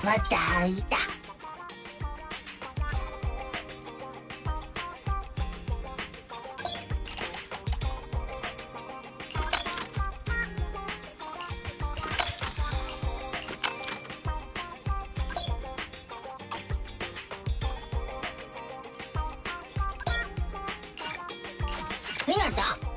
またいた。みなと。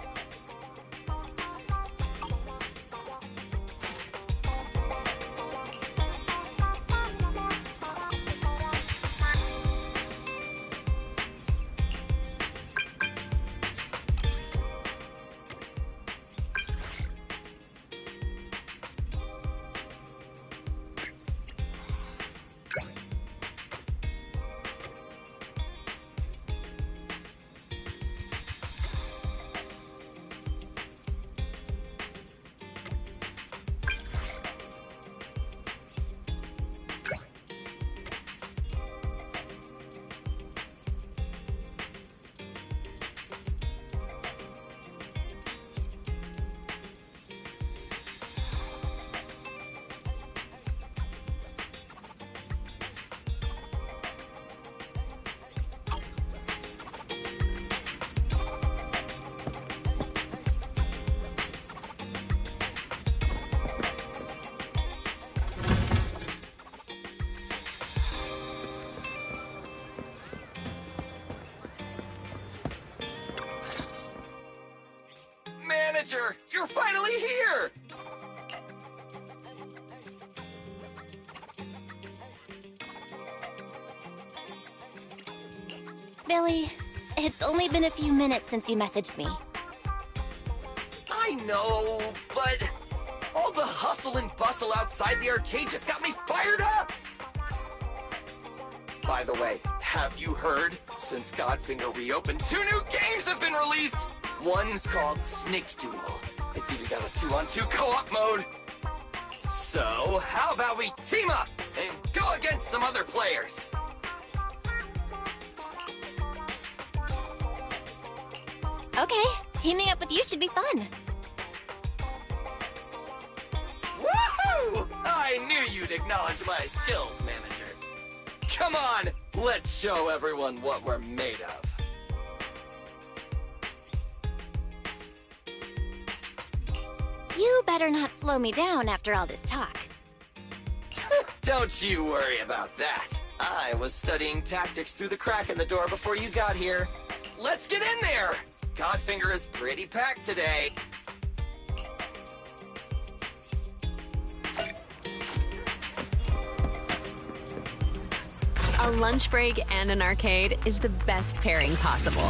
Manager, you're finally here! Billy, it's only been a few minutes since you messaged me. I know, but all the hustle and bustle outside the arcade just got me fired up! By the way, have you heard? Since Godfinger reopened, 2 new games have been released! One's called Snake Duel. It's even got a 2-on-2 co-op mode. So, how about we team up and go against some other players? Okay, teaming up with you should be fun. Woohoo! I knew you'd acknowledge my skills, manager. Come on, let's show everyone what we're made of. You better not slow me down after all this talk. Don't you worry about that. I was studying tactics through the crack in the door before you got here. Let's get in there! Godfinger is pretty packed today. A lunch break and an arcade is the best pairing possible.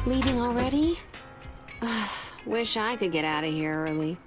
Leaving already? Ugh, wish I could get out of here early.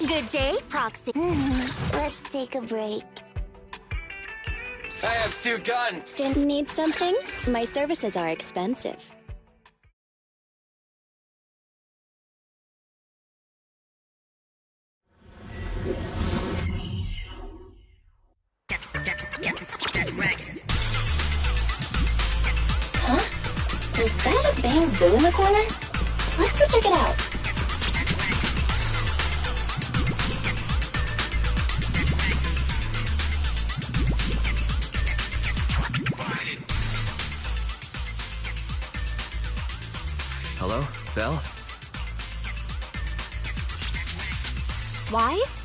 Good day, Proxy. Let's take a break. I have 2 guns! Need something? My services are expensive. Huh? Is that a bamboo in the corner? Let's go check it out. Hello? Belle? Wise?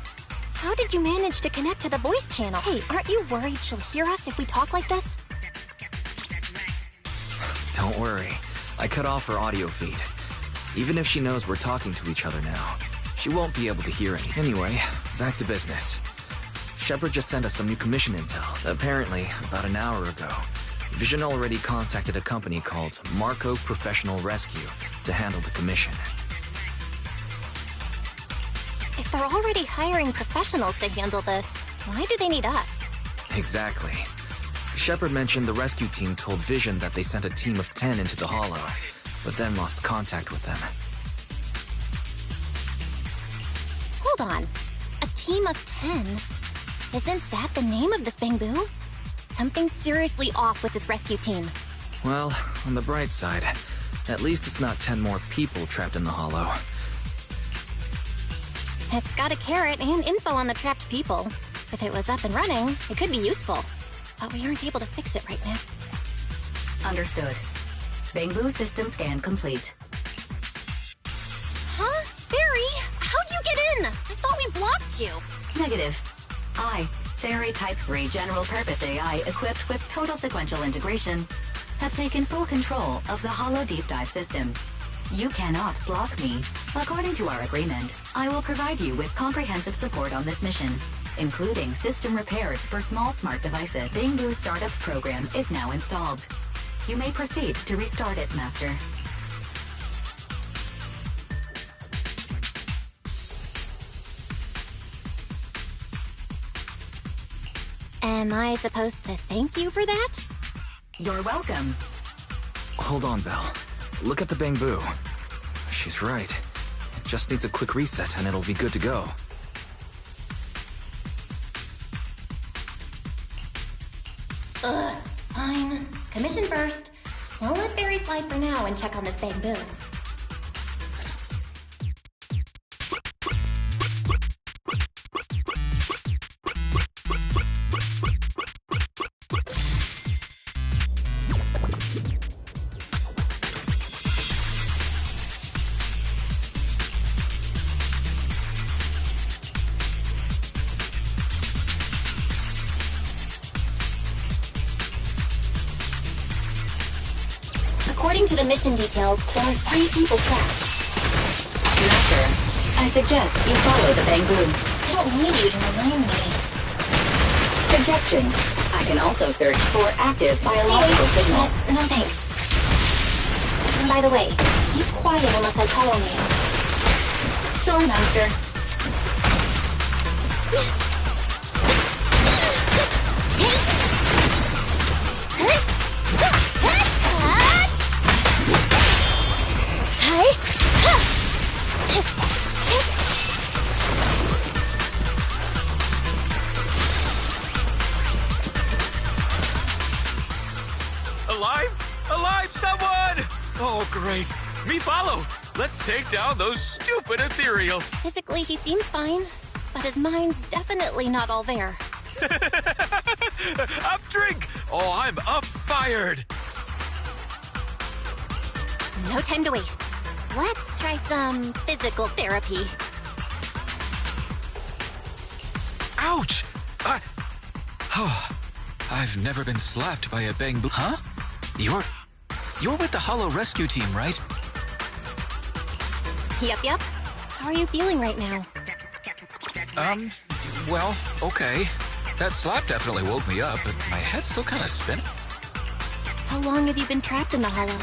How did you manage to connect to the voice channel? Hey, aren't you worried she'll hear us if we talk like this? Don't worry. I cut off her audio feed. Even if she knows we're talking to each other now, she won't be able to hear anything. Anyway, back to business. Shepard just sent us some new commission intel. Apparently, about an hour ago, Vision already contacted a company called Marco Professional Rescue to handle the commission. If they're already hiring professionals to handle this, why do they need us? Exactly. Shepard mentioned the rescue team told Vision that they sent a team of 10 into the Hollow, but then lost contact with them. Hold on. A team of 10? Isn't that the name of this bamboo? Something's seriously off with this rescue team. Well, on the bright side, at least it's not 10 more people trapped in the Hollow. It's got a carrot and info on the trapped people. If it was up and running, it could be useful. But we aren't able to fix it right now. Understood. Bamboo system scan complete. Huh? Barry, how'd you get in? I thought we blocked you. Negative. I, Fairy Type 3 General Purpose AI equipped with total sequential integration, have taken full control of the Hollow Deep Dive system. You cannot block me. According to our agreement, I will provide you with comprehensive support on this mission, including system repairs for small smart devices. Bingbu's startup program is now installed. You may proceed to restart it, Master. Am I supposed to thank you for that? You're welcome. Hold on, Belle. Look at the Bangbu. She's right. It just needs a quick reset and it'll be good to go. Fine. Commission first. I'll let Barry slide for now and check on this Bangbu. According to the mission details, there are 3 people trapped. Master, I suggest you follow the Bangbu. I don't need you to remind me. Suggestion. I can also search for active biological signals. No thanks. And by the way, keep quiet unless I call on you. Sure, Master. Alive, someone! Oh, great. Me follow. Let's take down those stupid ethereals. Physically, he seems fine, but his mind's definitely not all there. Up drink! Oh, I'm up fired. No time to waste. Let's try some physical therapy. Ouch! I've never been slapped by a Bangbu. Huh? You're with the Hollow Rescue Team, right? Yep. How are you feeling right now? Well, okay. That slap definitely woke me up, but my head's still kind of spinning. How long have you been trapped in the Hollow?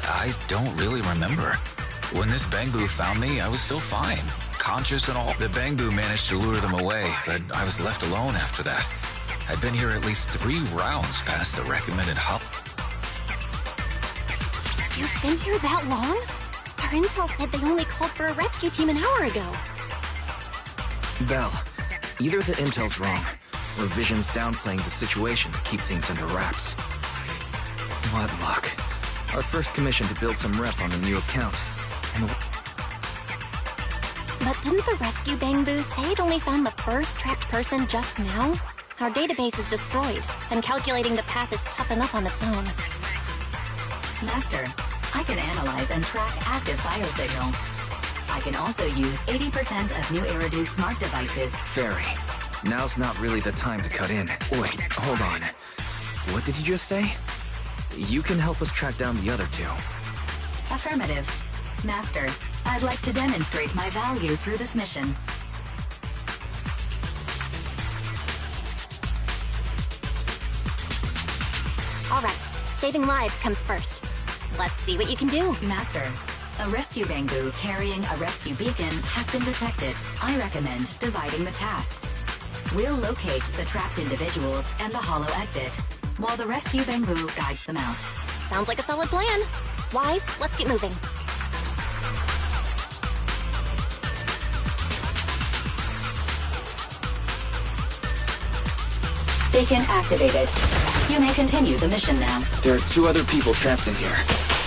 I don't really remember. When this Bangbu found me, I was still fine. Conscious and all. The Bangbu managed to lure them away, but I was left alone after that. I'd been here at least 3 rounds past the recommended hop. You've been here that long? Our intel said they only called for a rescue team an hour ago. Belle, either the intel's wrong, or Vision's downplaying the situation to keep things under wraps. What luck. Our first commission to build some rep on the new account. But didn't the rescue Bangbu say it only found the first trapped person just now? Our database is destroyed, and calculating the path is tough enough on its own. Master, I can analyze and track active biosignals. I can also use 80% of New Eridu's smart devices. Fairy, now's not really the time to cut in. Wait, hold on. What did you just say? You can help us track down the other 2. Affirmative. Master, I'd like to demonstrate my value through this mission. All right, saving lives comes first. Let's see what you can do. Master, a rescue Bangbu carrying a rescue beacon has been detected. I recommend dividing the tasks. We'll locate the trapped individuals and the hollow exit, while the rescue Bangbu guides them out. Sounds like a solid plan. Wise, let's get moving. Beacon activated. You may continue the mission now. There are 2 other people trapped in here.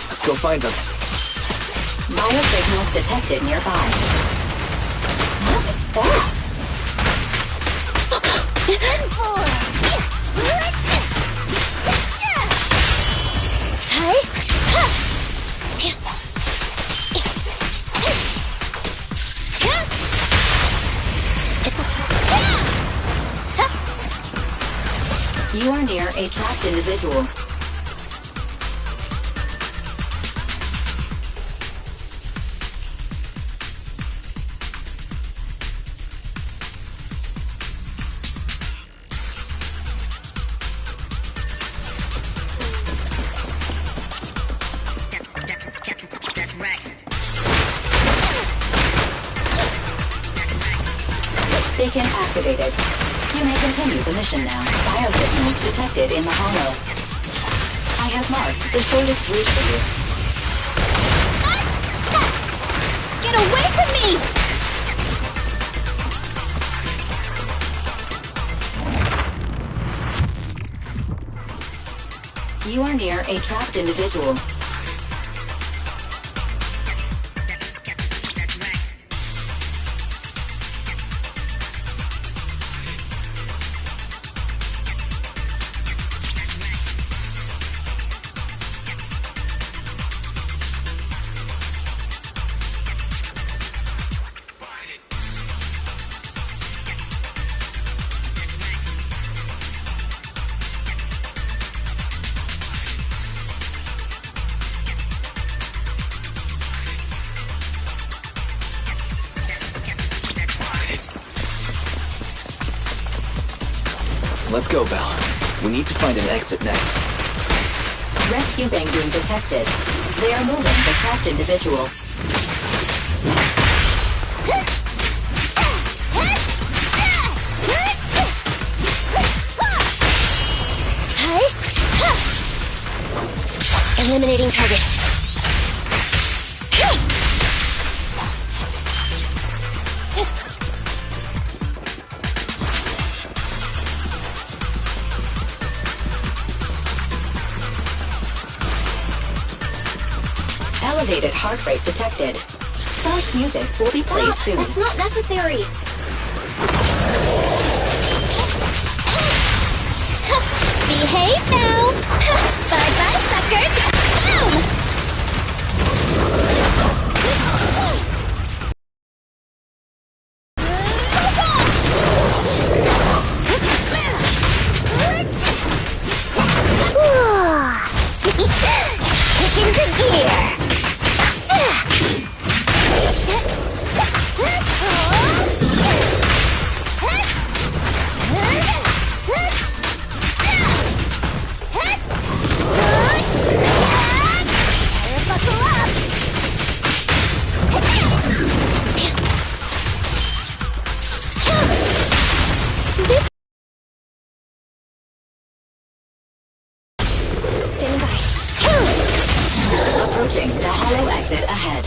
Let's go find them. Biosignals detected nearby. That was fast. It's a... You are near a trapped individual. Beacon activated. You may continue the mission now. Biosignals detected in the hollow. I have marked the shortest route for you. Get away from me! You are near a trapped individual. Let's go, Belle. We need to find an exit next. Rescue Bangoon detected. They are moving the trapped individuals. Eliminating target. Elevated heart rate detected. Soft music will be played soon. That's not necessary. Behave now! Bye-bye, suckers! Boom! Kick into gear! Standing by. Approaching the hollow exit ahead.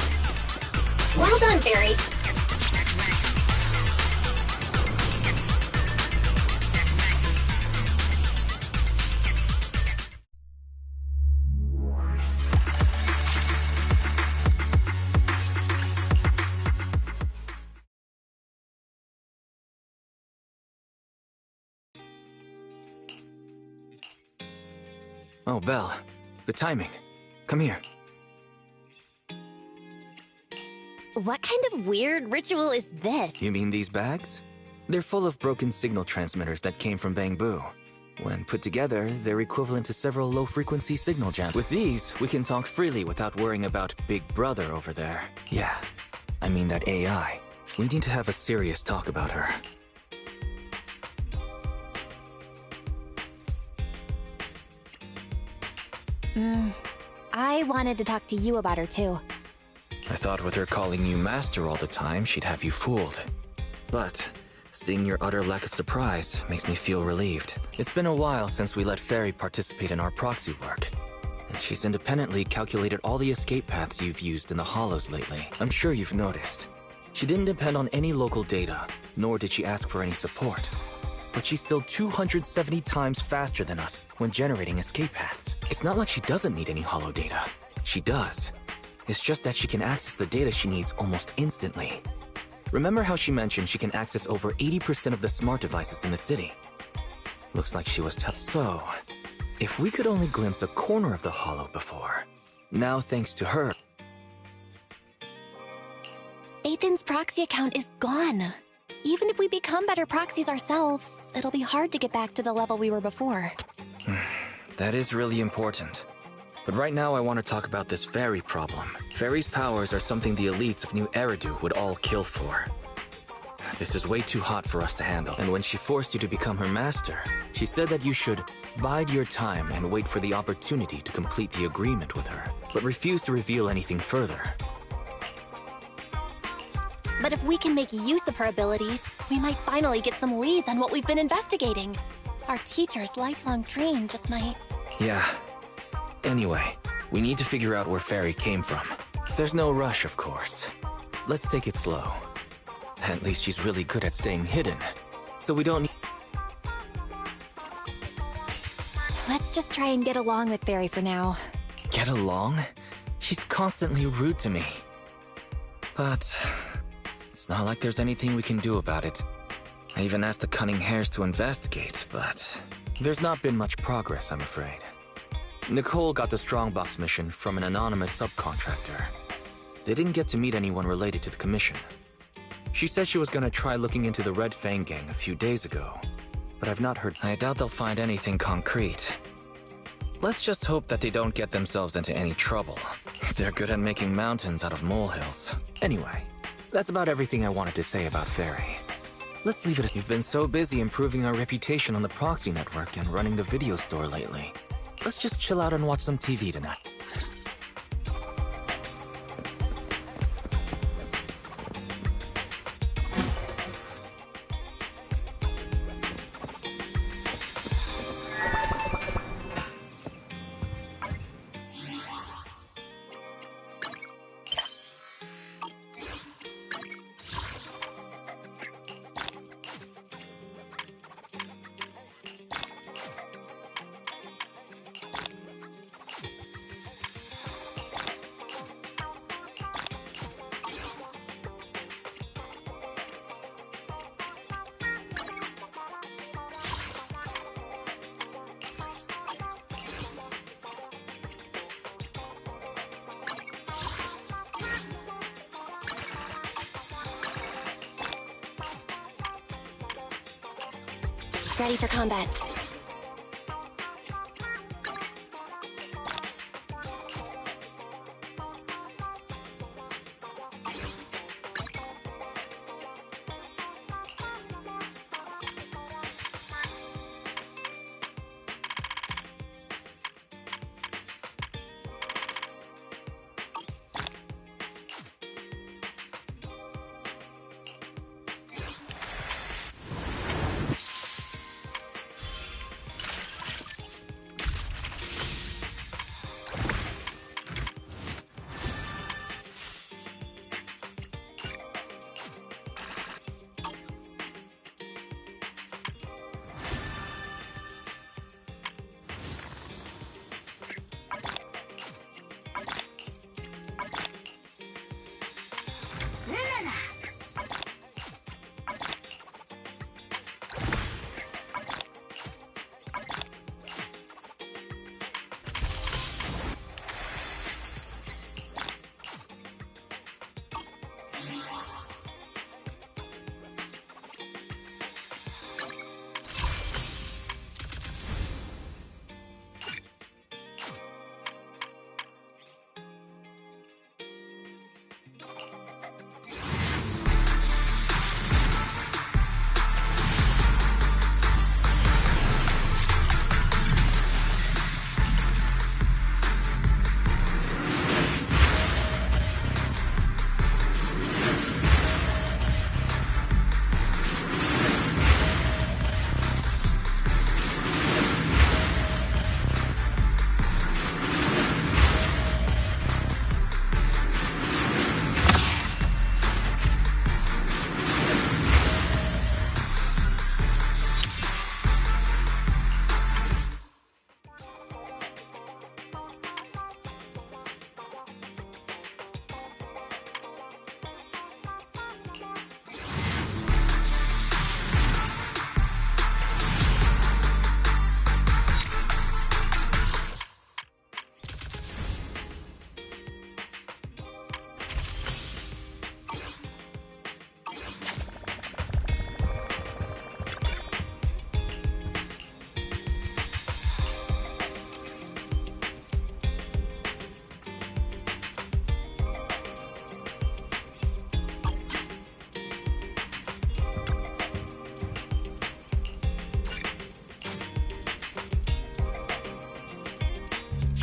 Well done, Barry. Oh, Belle. Good timing. Come here. What kind of weird ritual is this? You mean these bags? They're full of broken signal transmitters that came from Bangbu. When put together, they're equivalent to several low-frequency signal jams. With these, we can talk freely without worrying about Big Brother over there. Yeah, I mean that AI. We need to have a serious talk about her. I wanted to talk to you about her too. I thought with her calling you Master all the time, she'd have you fooled. But seeing your utter lack of surprise makes me feel relieved. It's been a while since we let Fairy participate in our proxy work. And she's independently calculated all the escape paths you've used in the hollows lately. I'm sure you've noticed. She didn't depend on any local data, nor did she ask for any support. But she's still 270 times faster than us when generating escape paths. It's not like she doesn't need any hollow data. She does. It's just that she can access the data she needs almost instantly. Remember how she mentioned she can access over 80% of the smart devices in the city? Looks like she was So, if we could only glimpse a corner of the hollow before. Now, thanks to her... Ethan's proxy account is gone. Even if we become better proxies ourselves, it'll be hard to get back to the level we were before. That is really important. But right now I want to talk about this fairy problem. Fairy's powers are something the elites of New Eridu would all kill for. This is way too hot for us to handle. And when she forced you to become her master, she said that you should bide your time and wait for the opportunity to complete the agreement with her, but refuse to reveal anything further. But if we can make use of her abilities, we might finally get some leads on what we've been investigating. Our teacher's lifelong dream just might... Yeah. Anyway, we need to figure out where Fairy came from. There's no rush, of course. Let's take it slow. At least she's really good at staying hidden, so we don't need... Let's just try and get along with Fairy for now. Get along? She's constantly rude to me. But... it's not like there's anything we can do about it. I even asked the Cunning Hares to investigate, but... there's not been much progress, I'm afraid. Nicole got the Strongbox mission from an anonymous subcontractor. They didn't get to meet anyone related to the commission. She said she was gonna try looking into the Red Fang gang a few days ago, but I've not heard. I doubt they'll find anything concrete. Let's just hope that they don't get themselves into any trouble. They're good at making mountains out of molehills. Anyway, that's about everything I wanted to say about Fairy. Let's leave it as you've been so busy improving our reputation on the proxy network and running the video store lately. Let's just chill out and watch some TV tonight. Ready for combat.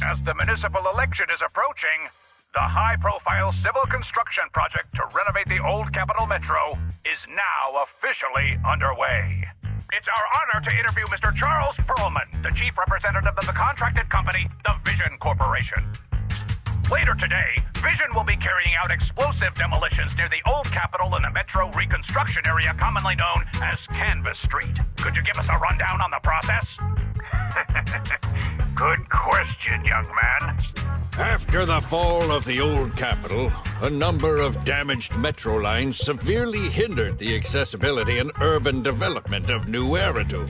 As the municipal election is approaching, the high-profile civil construction project to renovate the old Capital Metro is now officially underway. It's our honor to interview Mr. Charles Perlman, the chief representative of the contracted company, the Vision Corporation. Later today, Vision will be carrying out explosive demolitions near the old Capitol in the Metro reconstruction area commonly known as Canvas Street. Could you give us a rundown on the process? Good question, young man. After the fall of the old Capitol, a number of damaged metro lines severely hindered the accessibility and urban development of New Eridu.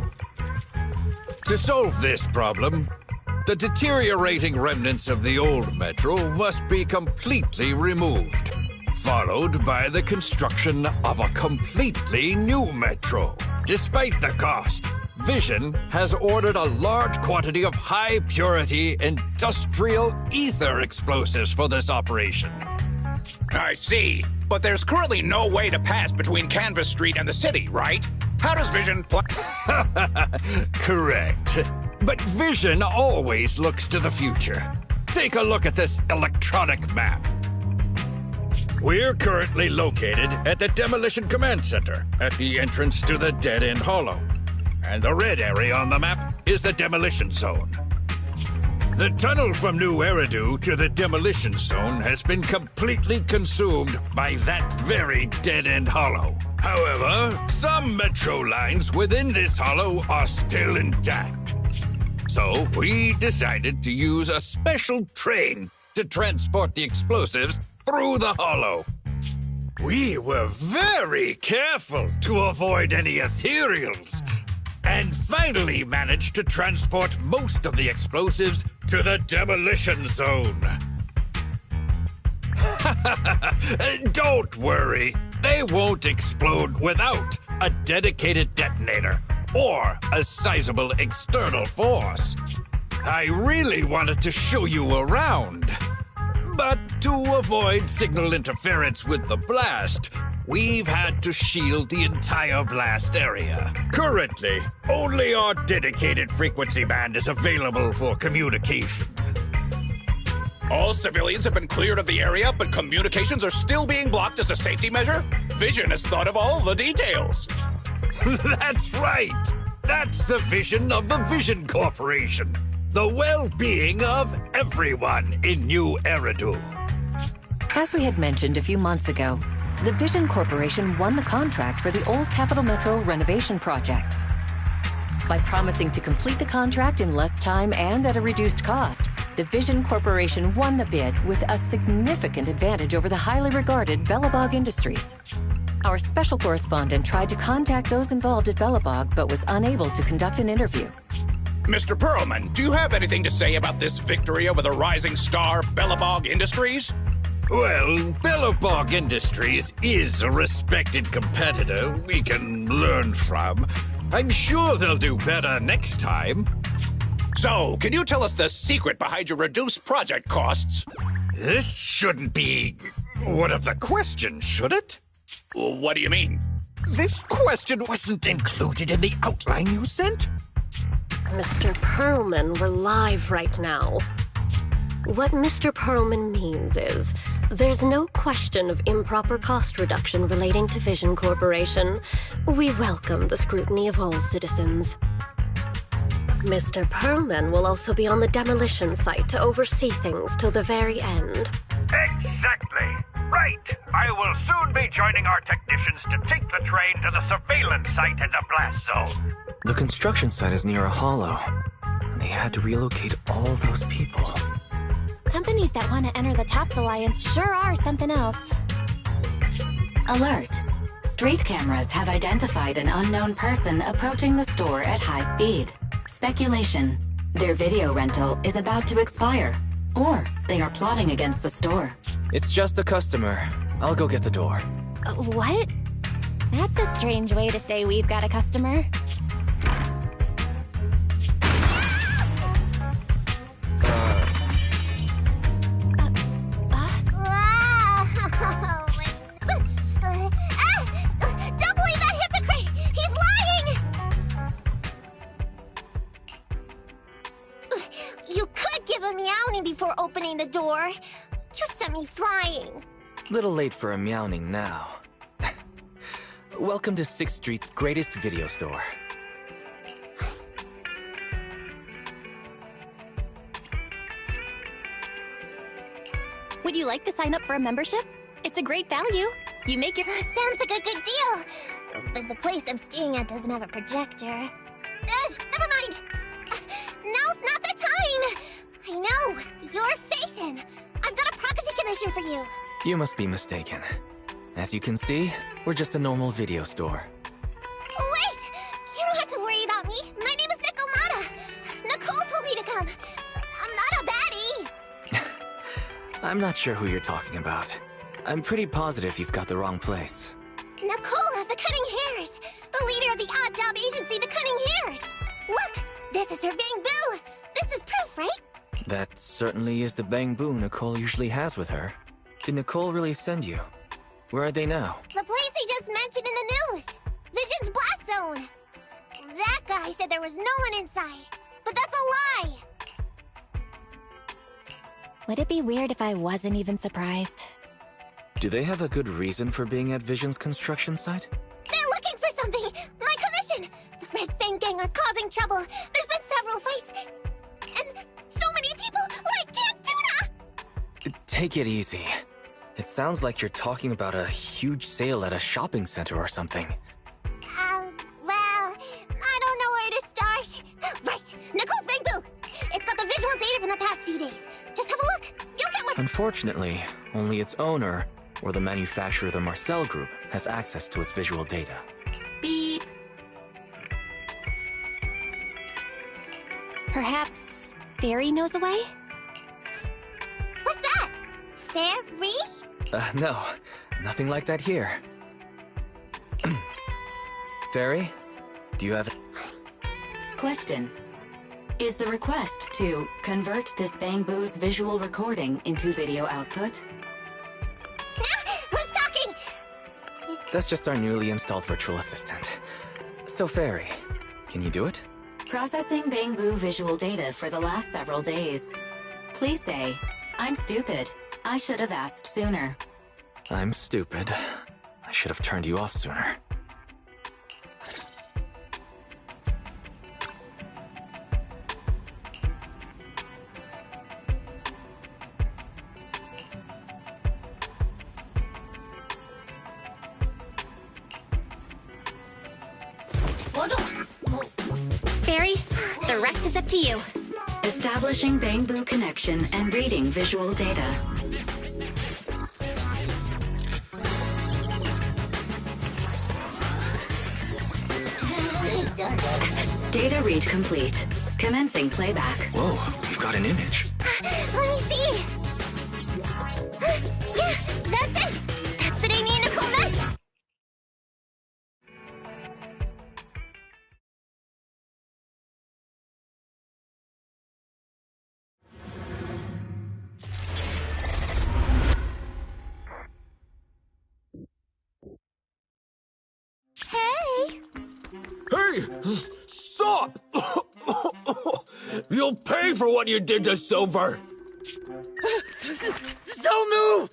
To solve this problem, the deteriorating remnants of the old metro must be completely removed, followed by the construction of a completely new metro. Despite the cost, Vision has ordered a large quantity of high-purity industrial ether explosives for this operation. I see. But there's currently no way to pass between Canvas Street and the city, right? How does Vision Correct. But Vision always looks to the future. Take a look at this electronic map. We're currently located at the Demolition Command Center, at the entrance to the dead-end hollow. And the red area on the map is the demolition zone. The tunnel from New Eridu to the demolition zone has been completely consumed by that very dead-end hollow. However, some metro lines within this hollow are still intact. So we decided to use a special train to transport the explosives through the hollow. We were very careful to avoid any ethereals, and finally managed to transport most of the explosives to the demolition zone. Don't worry, they won't explode without a dedicated detonator or a sizable external force. I really wanted to show you around, but to avoid signal interference with the blast, we've had to shield the entire blast area. Currently, only our dedicated frequency band is available for communication. All civilians have been cleared of the area, but communications are still being blocked as a safety measure? Vision has thought of all the details. That's right! That's the vision of the Vision Corporation. The well-being of everyone in New Eridu. As we had mentioned a few months ago, the Vision Corporation won the contract for the old Capital Metro renovation project. By promising to complete the contract in less time and at a reduced cost, the Vision Corporation won the bid with a significant advantage over the highly regarded Bellabog Industries. Our special correspondent tried to contact those involved at Bellabog, but was unable to conduct an interview. Mr. Perlman, do you have anything to say about this victory over the rising star Bellabog Industries? Well, Bellabog Industries is a respected competitor we can learn from. I'm sure they'll do better next time. So, can you tell us the secret behind your reduced project costs? This shouldn't be one of the questions, should it? What do you mean? This question wasn't included in the outline you sent? Mr. Perlman, we're live right now. What Mr. Perlman means is, there's no question of improper cost reduction relating to Vision Corporation. We welcome the scrutiny of all citizens. Mr. Perlman will also be on the demolition site to oversee things till the very end. Exactly. Right. I will soon be joining our technicians to take the train to the surveillance site in the blast zone. The construction site is near a hollow, and they had to relocate all those people. Companies that want to enter the TAPS Alliance sure are something else. Alert. Street cameras have identified an unknown person approaching the store at high speed. Speculation. Their video rental is about to expire, or they are plotting against the store. It's just a customer. I'll go get the door. What? That's a strange way to say we've got a customer. Don't believe that hypocrite! He's lying! You could give a meowing before opening the door. You sent me flying. Little late for a meowing now. Welcome to 6th Street's greatest video store. Would you like to sign up for a membership? It's a great value. You make your... Sounds like a good deal. But the place I'm staying at doesn't have a projector. Never mind. Now's not the time. I know. You're Phaethon. I've got a prophecy commission for you. You must be mistaken. As you can see, we're just a normal video store. Wait! You don't have to worry about me. My name is Nicolata. Nicole told me to come. I'm not a baddie. I'm not sure who you're talking about. I'm pretty positive you've got the wrong place. Nicole of the Cunning Hairs. The leader of the odd job agency, the Cunning Hairs. Look! This is her Bang-Boo. This is proof, right? That certainly is the Bang-Boo Nicole usually has with her. Did Nicole really send you? Where are they now? The place he just mentioned in the news. Vision's Blast Zone. That guy said there was no one inside. But that's a lie. Would it be weird if I wasn't even surprised? Do they have a good reason for being at Vision's construction site? They're looking for something! My commission! The Red Fang Gang are causing trouble. There's been several fights. And so many people! I can't do that! Take it easy. It sounds like you're talking about a huge sale at a shopping center or something. Well, I don't know where to start. Right! Nicole's Bang-Boo! It's got the visual data from the past few days. Just have a look. You'll get what— Unfortunately, only its owner, or the manufacturer the Marcel Group, has access to its visual data. Beep. Perhaps Fairy knows a way? What's that? Fairy? No. Nothing like that here. Fairy? Do you have... Question. Is the request to convert this Bang-Boo's visual recording into video output? Who's talking? That's just our newly installed virtual assistant. So, Fairy, can you do it? Processing Bang-Boo visual data for the last several days. Please say, I'm stupid. I should have asked sooner. I'm stupid. I should have turned you off sooner. Fairy, the rest is up to you. Establishing Bang-Boo connection and reading visual data. Data read complete. Commencing playback. Whoa, you've got an image. Let me see. Yeah, that's it. That's the day me and Nicole met. Hey! Hey! Stop! You'll pay for what you did to Silver! Don't move!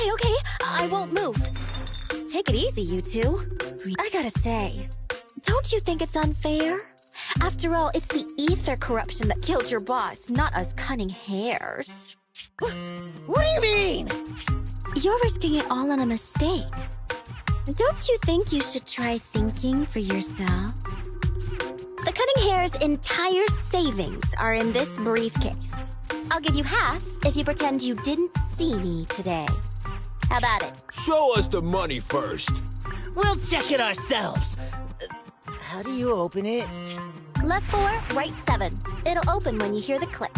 Okay, I won't move. Take it easy, you two. I gotta say, don't you think it's unfair? After all, it's the ether corruption that killed your boss, not us cunning hairs. What do you mean? You're risking it all on a mistake. Don't you think you should try thinking for yourself? The Cunning Hair's entire savings are in this briefcase. I'll give you half if you pretend you didn't see me today. How about it? Show us the money first. We'll check it ourselves. How do you open it? Left 4, right 7. It'll open when you hear the click.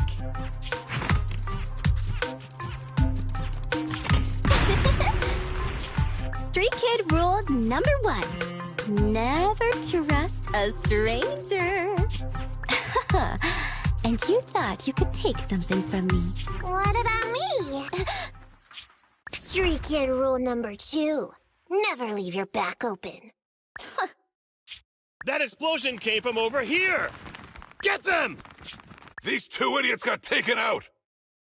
Street Kid rule number 1. Never trust a stranger. And you thought you could take something from me. What about me? Street Kid rule number 2. Never leave your back open. That explosion came from over here! Get them! These 2 idiots got taken out!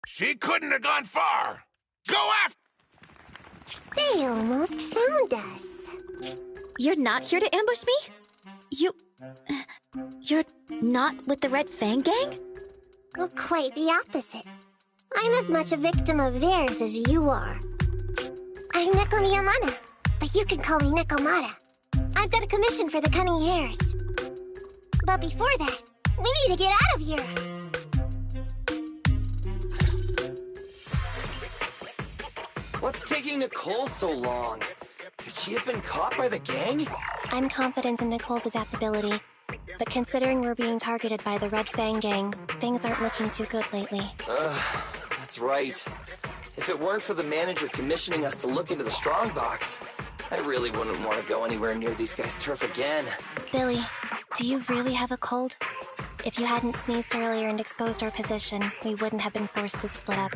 She couldn't have gone far! Go after... They almost found us. You're not here to ambush me? You're not with the Red Fang Gang? Well, quite the opposite. I'm as much a victim of theirs as you are. I'm Neko Miyamana, but you can call me Nekomata. I've got a commission for the Cunning Hares. But before that, we need to get out of here. What's taking Nicole so long? Could she have been caught by the gang? I'm confident in Nicole's adaptability, but considering we're being targeted by the Red Fang Gang, things aren't looking too good lately. That's right. If it weren't for the manager commissioning us to look into the strongbox, I really wouldn't want to go anywhere near these guys' turf again. Billy, do you really have a cold? If you hadn't sneezed earlier and exposed our position, we wouldn't have been forced to split up.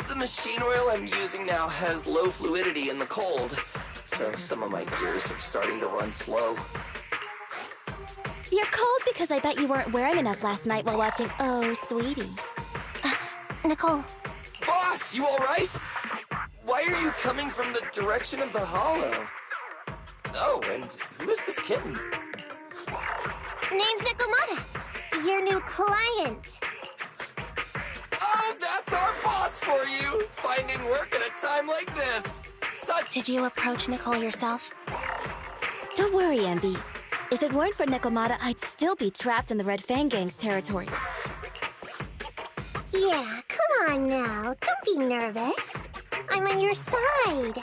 The machine oil I'm using now has low fluidity in the cold, so some of my gears are starting to run slow. You're cold because I bet you weren't wearing enough last night while watching Oh, Sweetie. Nicole. Boss, you alright? Why are you coming from the direction of the hollow? Oh, and who is this kitten? Name's Nekomata, your new client. Oh, that's our boss for you! Finding work at a time like this! Did you approach Nicole yourself? Don't worry, Envy. If it weren't for Nekomata, I'd still be trapped in the Red Fang Gang's territory. Yeah, come on now. Don't be nervous. I'm on your side.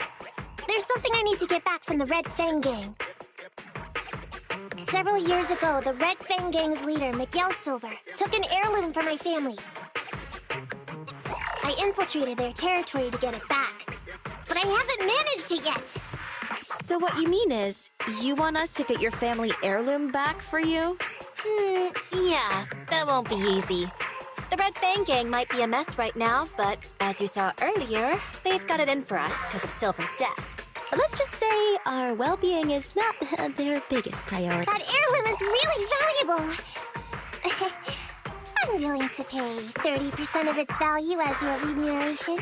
There's something I need to get back from the Red Fang Gang. Several years ago, the Red Fang Gang's leader, Miguel Silver, took an heirloom from my family. I infiltrated their territory to get it back, but I haven't managed it yet. So what you mean is, you want us to get your family heirloom back for you? Yeah, that won't be easy. The Red Fang Gang might be a mess right now, but as you saw earlier, they've got it in for us because of Silver's death. Let's just say our well-being is not their biggest priority. That heirloom is really valuable. I'm willing to pay 30% of its value as your remuneration.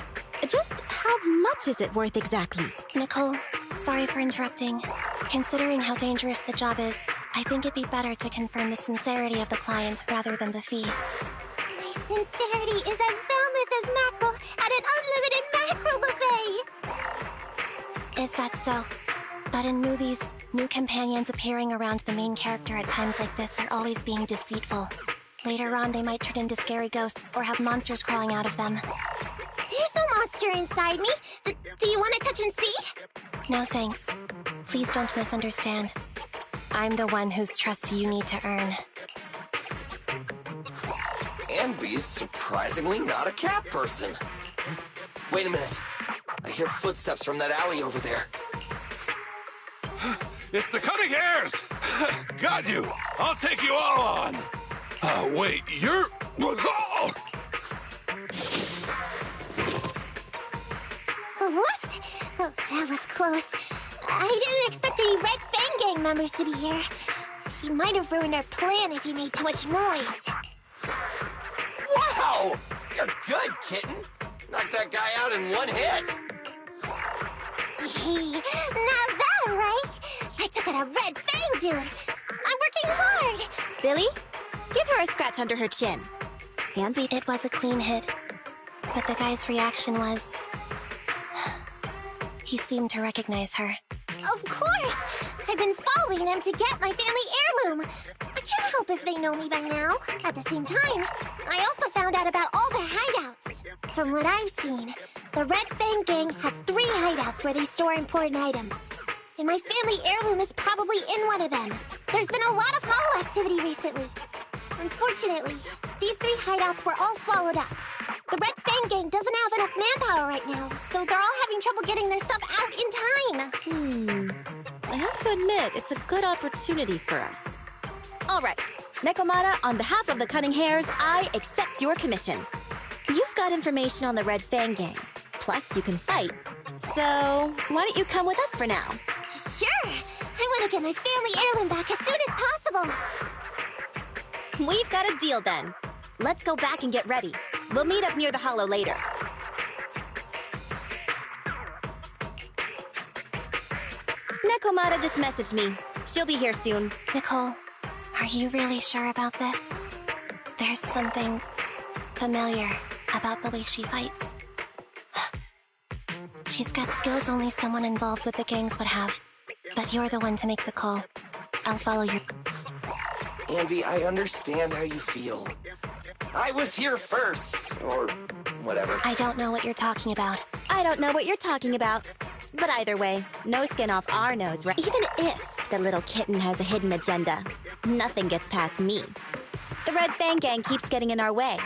Just how much is it worth exactly? Nicole, sorry for interrupting. Considering how dangerous the job is, I think it'd be better to confirm the sincerity of the client rather than the fee. My sincerity is as boundless as mackerel at an unlimited mackerel buffet! Is that so? But in movies, new companions appearing around the main character at times like this are always being deceitful. Later on, they might turn into scary ghosts or have monsters crawling out of them. There's no monster inside me. Do you want to touch and see? No thanks. Please don't misunderstand. I'm the one whose trust you need to earn. Anby's surprisingly not a cat person. Wait a minute. I hear footsteps from that alley over there. It's the Cunning Hares! Got you! I'll take you all on! Wait, you're... Whoops! Oh, that was close. I didn't expect any Red Fang Gang members to be here. He might have ruined our plan if he made too much noise. Wow! You're good, kitten! Knocked that guy out in one hit! Not bad, right? I took out a Red Fang dude! I'm working hard! Billy, give her a scratch under her chin. It was a clean hit, but the guy's reaction was... He seemed to recognize her. Of course! I've been following them to get my family heirloom. I can't help if they know me by now. At the same time, I also found out about all their hideouts. From what I've seen, the Red Fang Gang has 3 hideouts where they store important items. And my family heirloom is probably in one of them. There's been a lot of hollow activity recently. Unfortunately, these 3 hideouts were all swallowed up. The Red Fang Gang doesn't have enough manpower right now, so they're all having trouble getting their stuff out in time. I have to admit, it's a good opportunity for us. All right, Nekomata, on behalf of the Cunning Hares, I accept your commission. You've got information on the Red Fang Gang. Plus, you can fight. So, why don't you come with us for now? Sure! I want to get my family heirloom back as soon as possible! We've got a deal then. Let's go back and get ready. We'll meet up near the hollow later. Nekomata just messaged me. She'll be here soon. Nicole, are you really sure about this? There's something familiar about the way she fights. She's got skills only someone involved with the gangs would have. But you're the one to make the call. I'll follow your... Ambi, I understand how you feel. I was here first, or whatever. I don't know what you're talking about. I don't know what you're talking about. But either way, no skin off our nose, right? Even if the little kitten has a hidden agenda, nothing gets past me. The Red Fang Gang keeps getting in our way.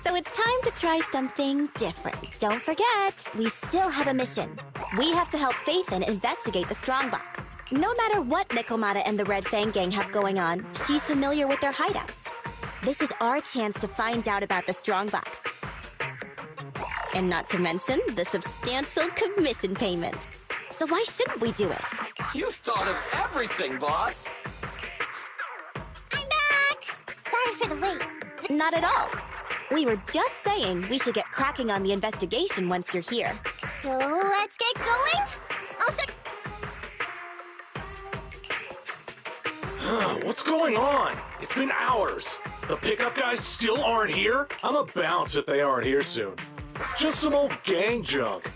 So it's time to try something different. Don't forget, we still have a mission. We have to help Faithin investigate the Strongbox. No matter what Nekomata and the Red Fang Gang have going on, she's familiar with their hideouts. This is our chance to find out about the Strongbox. And not to mention the substantial commission payment. So why shouldn't we do it? You've thought of everything, boss! I'm back! Sorry for the wait. Not at all. We were just saying we should get cracking on the investigation once you're here. So let's get going? What's going on? It's been hours. The pickup guys still aren't here? I'm a bounce if they aren't here soon. It's just some old gang junk.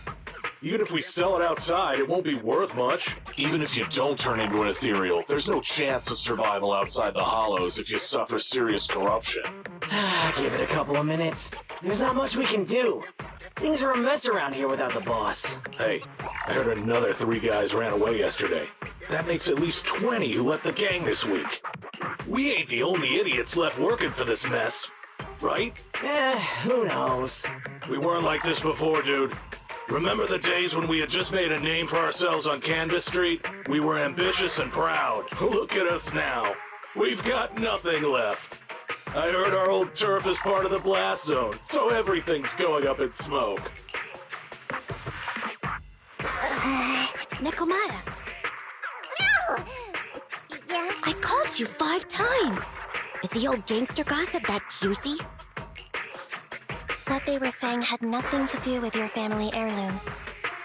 Even if we sell it outside, it won't be worth much. Even if you don't turn into an ethereal, there's no chance of survival outside the hollows if you suffer serious corruption. Give it a couple of minutes. There's not much we can do. Things are a mess around here without the boss. Hey, I heard another 3 guys ran away yesterday. That makes at least 20 who left the gang this week. We ain't the only idiots left working for this mess, right? Who knows? We weren't like this before, dude. Remember the days when we had just made a name for ourselves on Canvas Street? We were ambitious and proud. Look at us now. We've got nothing left. I heard our old turf is part of the blast zone, so everything's going up in smoke. Nekomata. No! Yeah? I called you 5 times. Is the old gangster gossip that juicy? What they were saying had nothing to do with your family heirloom.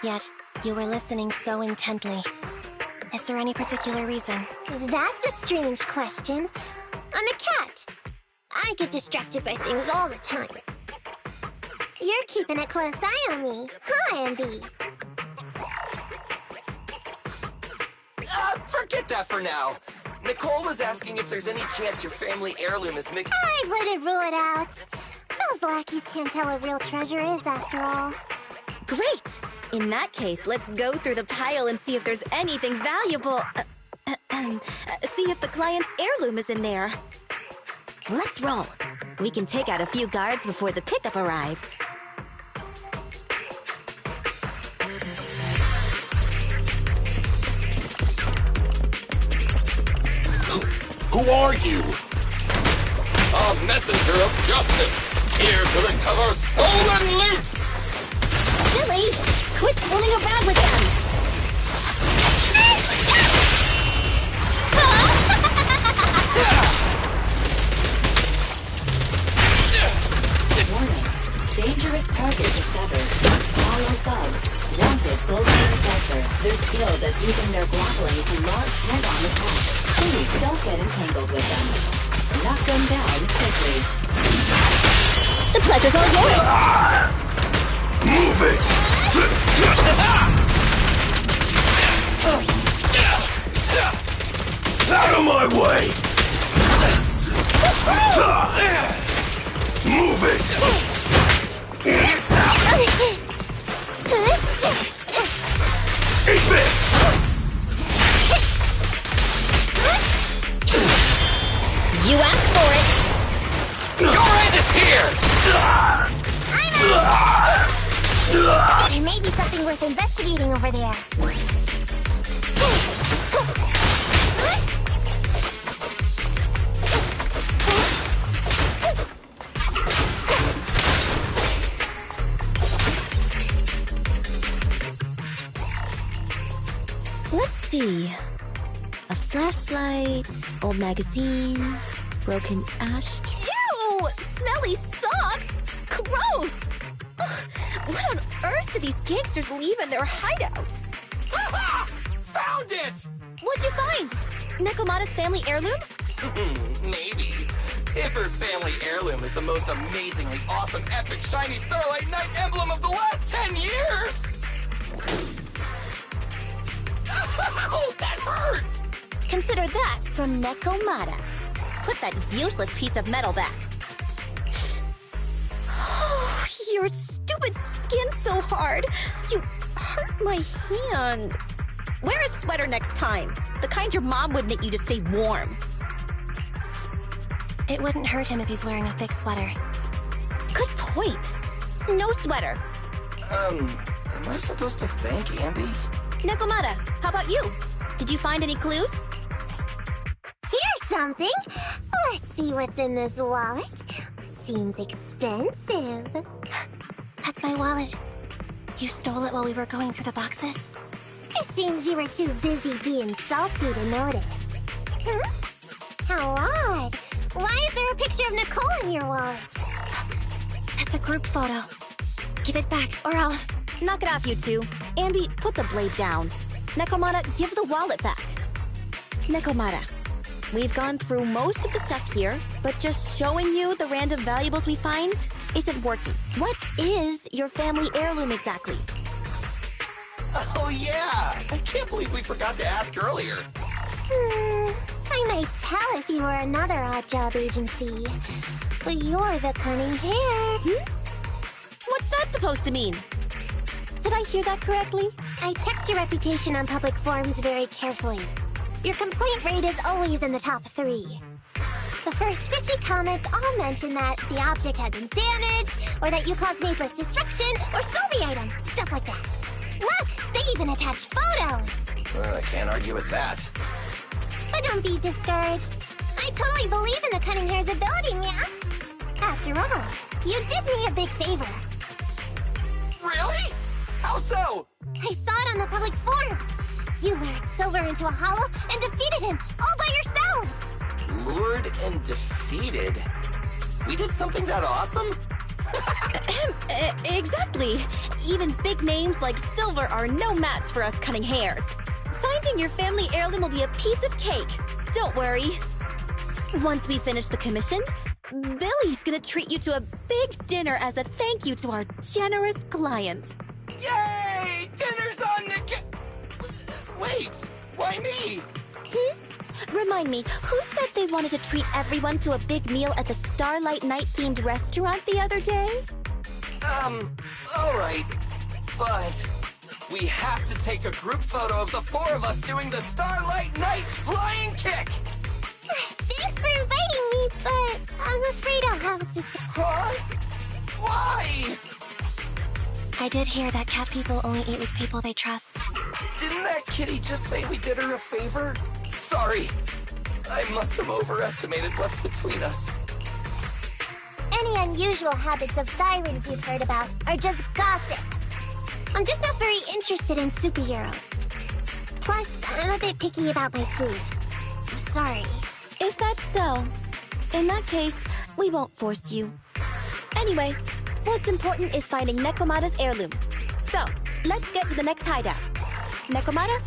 Yet, you were listening so intently. Is there any particular reason? That's a strange question. I'm a cat. I get distracted by things all the time. You're keeping a close eye on me, huh, Ambi? Forget that for now. Nicole was asking if there's any chance your family heirloom is mixed. I wouldn't rule it out. Those lackeys can't tell what real treasure is, after all. Great! In that case, let's go through the pile and see if there's anything valuable. See if the client's heirloom is in there. Let's roll. We can take out a few guards before the pickup arrives. Who are you? A messenger of justice, here to recover stolen loot! Billy, quit fooling around with them! Warning. Dangerous target discovered. Hollow thugs. Wanted bulky enforcer. Their skills at using their grappling to launch head-on attacks. Please don't get entangled with them. Knock them down quickly. The pleasure's all yours! Move it! Out of my way! Move it! Eat this! You asked for it! Your end is here! There may be something worth investigating over there. flashlight, old magazine, broken ashtray. Ew! Smelly socks! Gross! Ugh, what on earth do these gangsters leave in their hideout? Found it! What'd you find? Nekomata's family heirloom? Maybe. If her family heirloom is the most amazingly awesome, epic, shiny Starlight Knight emblem of the last 10 years! Oh, that hurt! Consider that from Nekomata. Put that useless piece of metal back. Oh, your stupid skin's so hard. You hurt my hand. Wear a sweater next time. The kind your mom would knit you to stay warm. It wouldn't hurt him if he's wearing a thick sweater. Good point. No sweater. Am I supposed to thank Ambi? Nekomata, how about you? Did you find any clues? Here's something. Let's see what's in this wallet. Seems expensive. That's my wallet. You stole it while we were going through the boxes? It seems you were too busy being salty to notice. How odd. Why is there a picture of Nicole in your wallet? That's a group photo. Give it back, or I'll... Knock it off, you two. Ambi, put the blade down. Nekomata, give the wallet back. Nekomata, we've gone through most of the stuff here, but just showing you the random valuables we find isn't working. What is your family heirloom exactly? Oh yeah! I can't believe we forgot to ask earlier. I might tell if you were another odd job agency. But you're the cunning hair. What's that supposed to mean? Did I hear that correctly? I checked your reputation on public forums very carefully. Your complaint rate is always in the top 3. The first 50 comments all mention that the object had been damaged, or that you caused needless destruction, or stole the item. Stuff like that. Look! They even attach photos! I can't argue with that. But don't be discouraged. I totally believe in the cunning hair's ability, yeah? After all, you did me a big favor. Really? How so? I saw it on the public forums. You lured Silver into a hollow and defeated him all by yourselves! Lured and defeated? We did something that awesome? Exactly. Even big names like Silver are no match for us cunning hairs. Finding your family heirloom will be a piece of cake. Don't worry. Once we finish the commission, Billy's gonna treat you to a big dinner as a thank you to our generous client. Yay! Dinner's on the Wait, why me? Remind me, who said they wanted to treat everyone to a big meal at the Starlight Night-themed restaurant the other day? Alright. But we have to take a group photo of the 4 of us doing the Starlight Night flying kick! Thanks for inviting me, but I'm afraid I'll have to... Huh? Why? I did hear that cat people only eat with people they trust. Didn't that kitty just say we did her a favor? Sorry. I must have overestimated what's between us. Any unusual habits of Thyrans you've heard about are just gossip. I'm just not very interested in superheroes. Plus, I'm a bit picky about my food. I'm sorry. Is that so? In that case, we won't force you. Anyway, what's important is finding Nekomata's heirloom. So, let's get to the next hideout. Nekomata,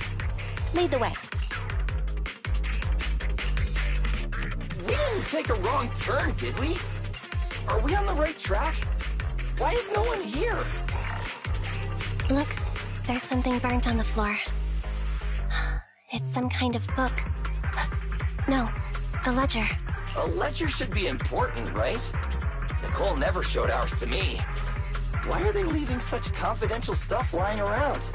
lead the way. We didn't take a wrong turn, did we? Are we on the right track? Why is no one here? Look, there's something burnt on the floor. It's some kind of book. No, a ledger. A ledger should be important, right? Nicole never showed ours to me. Why are they leaving such confidential stuff lying around?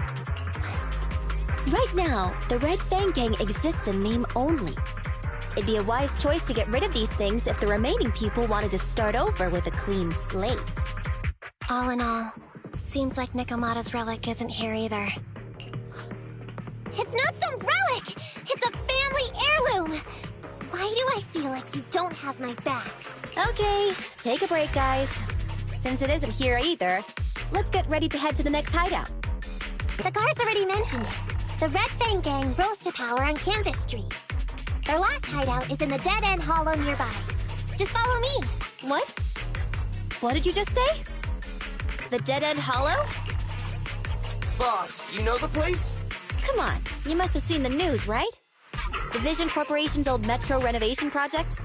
Right now, the Red Fang Gang exists in name only. It'd be a wise choice to get rid of these things if the remaining people wanted to start over with a clean slate. All in all, seems like Nekomata's relic isn't here either. It's not some relic! It's a family heirloom! Why do I feel like you don't have my back? Okay, take a break, guys. Since it isn't here either, let's get ready to head to the next hideout. The guards already mentioned it. The Red Fang Gang rose to power on Canvas Street. Their last hideout is in the dead-end hollow nearby. Just follow me. What? What did you just say? The dead-end hollow? Boss, you know the place? Come on, you must have seen the news, right? The Vision Corporation's old metro renovation project?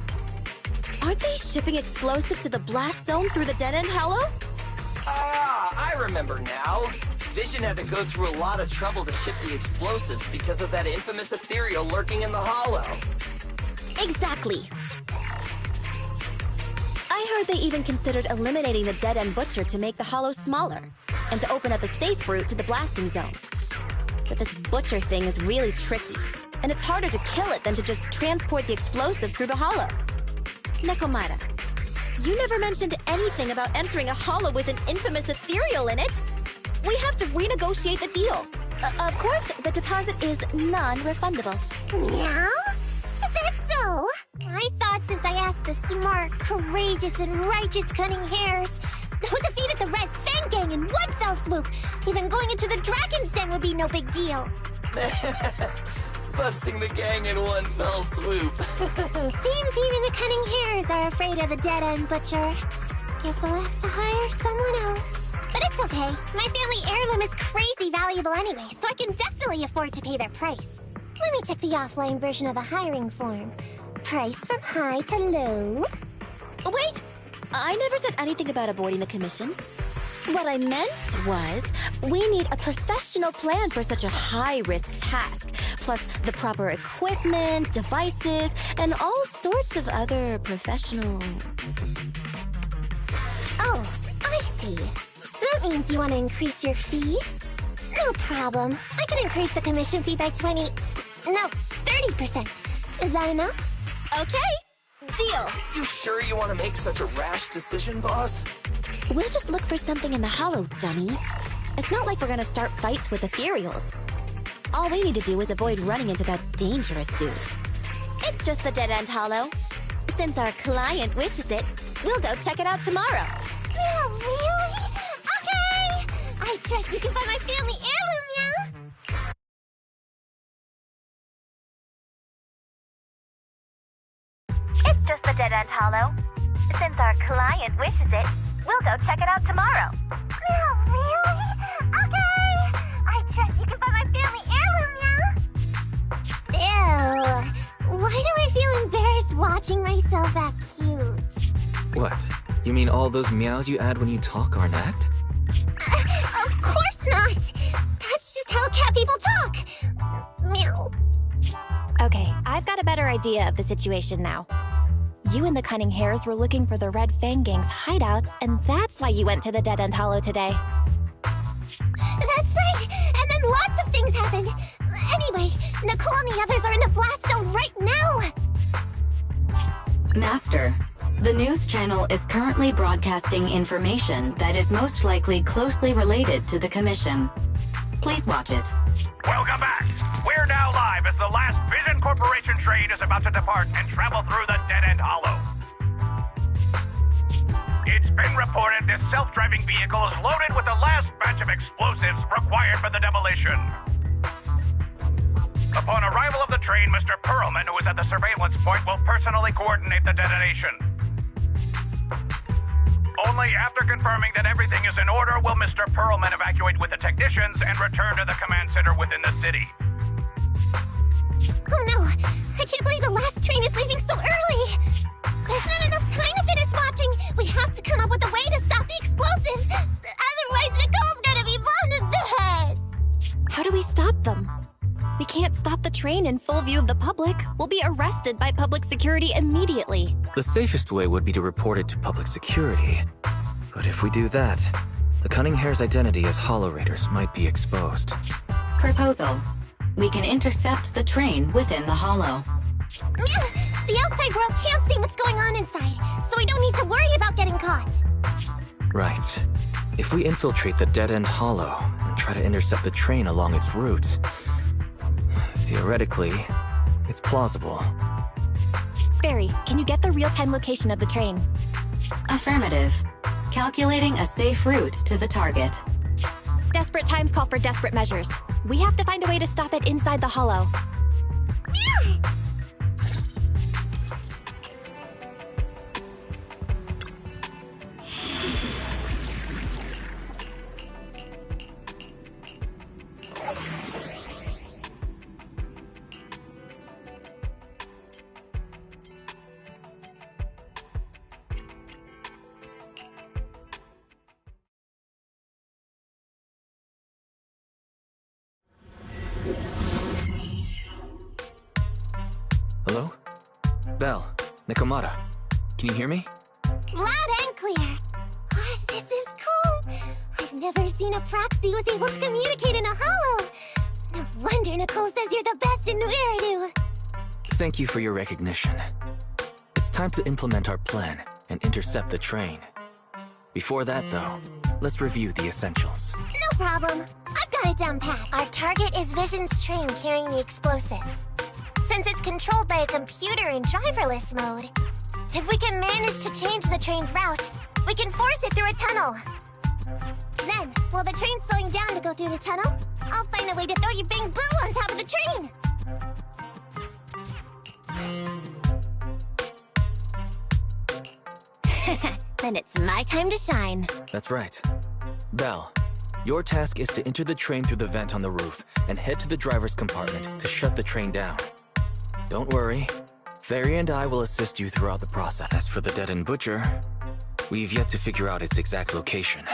Aren't they shipping explosives to the blast zone through the dead-end hollow? Ah, I remember now. Vision had to go through a lot of trouble to ship the explosives because of that infamous ethereal lurking in the hollow. Exactly. I heard they even considered eliminating the dead-end butcher to make the hollow smaller, and to open up a safe route to the blasting zone. But this butcher thing is really tricky, and it's harder to kill it than to just transport the explosives through the hollow. Nekomata, you never mentioned anything about entering a hollow with an infamous ethereal in it. We have to renegotiate the deal. Of course, the deposit is non-refundable. Meow? Is that so? I thought since I asked the smart, courageous, and righteous Cunning Hares who defeated the Red Fang Gang in one fell swoop, even going into the Dragon's Den would be no big deal. Busting the gang in one fell swoop. Seems even the Cunning Hares are afraid of the dead-end butcher. Guess I'll have to hire someone else. But it's okay. My family heirloom is crazy valuable anyway, so I can definitely afford to pay their price. Let me check the offline version of the hiring form. Price from high to low. Wait! I never said anything about avoiding the commission. What I meant was, we need a professional plan for such a high-risk task, plus the proper equipment, devices, and all sorts of other professional... Oh, I see. That means you want to increase your fee? No problem. I can increase the commission fee by 30%. Is that enough? Okay, deal. You sure you want to make such a rash decision, boss? We'll just look for something in the hollow, dummy. It's not like we're gonna start fights with ethereals. All we need to do is avoid running into that dangerous dude. It's just the dead-end hollow. Since our client wishes it, we'll go check it out tomorrow. Oh, really? Okay! I trust you can find my family heirloom, yeah? It's just the dead-end hollow. Since our client wishes it, we'll go check it out tomorrow. Oh, really? Okay! I trust you can find my family heirloom, yeah? Ew. Why do I feel embarrassed watching myself act cute? What? You mean all those meows you add when you talk are an act? Of course not! That's just how cat people talk! Meow. Okay, I've got a better idea of the situation now. You and the Cunning Hares were looking for the Red Fang Gang's hideouts, and that's why you went to the Dead-End Hollow today. That's right! And then lots of things happened! Anyway, Nicole and the others are in the blast zone right now! Master, the news channel is currently broadcasting information that is most likely closely related to the Commission. Please watch it. Welcome back! We're now live as the last Vision Corporation train is about to depart and travel through the Dead-End Hollow. It's been reported this self-driving vehicle is loaded with the last batch of explosives required for the demolition. Upon arrival of the train, Mr. Perlman, who is at the surveillance point, will personally coordinate the detonation. Only after confirming that everything is in order will Mr. Perlman evacuate with the technicians and return to the command center within the city. Oh no! I can't believe the last train is leaving so early! There's not enough time to finish watching! We have to come up with a way to stop the explosives! Otherwise, Nicole's gonna be blown to bits! How do we stop them? We can't stop the train in full view of the public. We'll be arrested by public security immediately. The safest way would be to report it to public security. But if we do that, the Cunning Hare's identity as Hollow Raiders might be exposed. Proposal. We can intercept the train within the hollow. The outside world can't see what's going on inside, so we don't need to worry about getting caught. Right. If we infiltrate the dead-end hollow and try to intercept the train along its route, theoretically, it's plausible. Barry, can you get the real-time location of the train? Affirmative. Calculating a safe route to the target. Desperate times call for desperate measures. We have to find a way to stop it inside the hollow. Belle, Nikomata, can you hear me? Loud and clear. This is cool. I've never seen a proxy who's able to communicate in a holo. No wonder Nicole says you're the best in Weirdo. Thank you for your recognition. It's time to implement our plan and intercept the train. Before that, though, let's review the essentials. No problem. I've got it down pat. Our target is Vision's train carrying the explosives. Since it's controlled by a computer in driverless mode, if we can manage to change the train's route, we can force it through a tunnel. Then, while the train's slowing down to go through the tunnel, I'll find a way to throw you Bang Boo on top of the train! Then it's my time to shine. That's right. Belle, your task is to enter the train through the vent on the roof and head to the driver's compartment to shut the train down. Don't worry. Fairy and I will assist you throughout the process. As for the dead-end butcher, we've yet to figure out its exact location.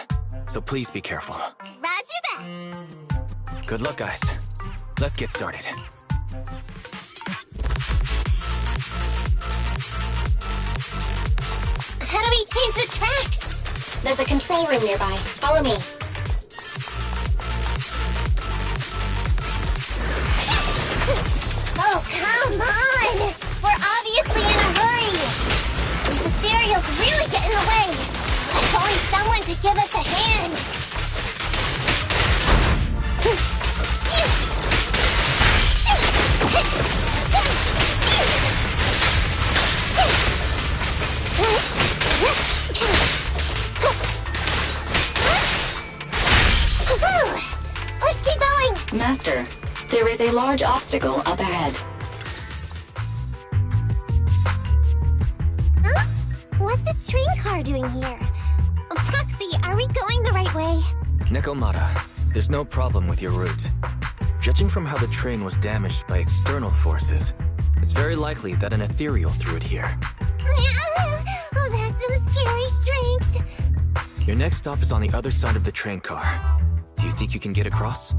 So please be careful. Roger that! Good luck, guys. Let's get started. How do we change the tracks? There's a control room nearby. Follow me. Oh, come on! We're obviously in a hurry! The cereals really get in the way! If only someone could give us a hand! Let's keep going! Master, there is a large obstacle up ahead. Huh? What's this train car doing here? Proxy, are we going the right way? Nikomata, there's no problem with your route. Judging from how the train was damaged by external forces, it's very likely that an ethereal threw it here. Oh, that's some scary strength. Your next stop is on the other side of the train car. Do you think you can get across?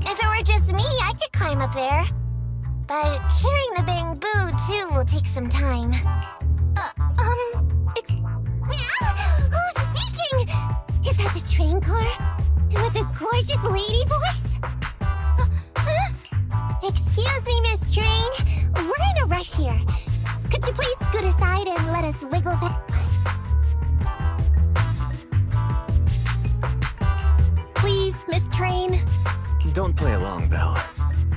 If it were just me, I could climb up there. But carrying the Bang Boo, too, will take some time. Oh, speaking! Is that the train car? With a gorgeous lady voice? Excuse me, Miss Train. We're in a rush here. Could you please scoot aside and let us wiggle back? Please, Miss Train. Don't play along, Belle.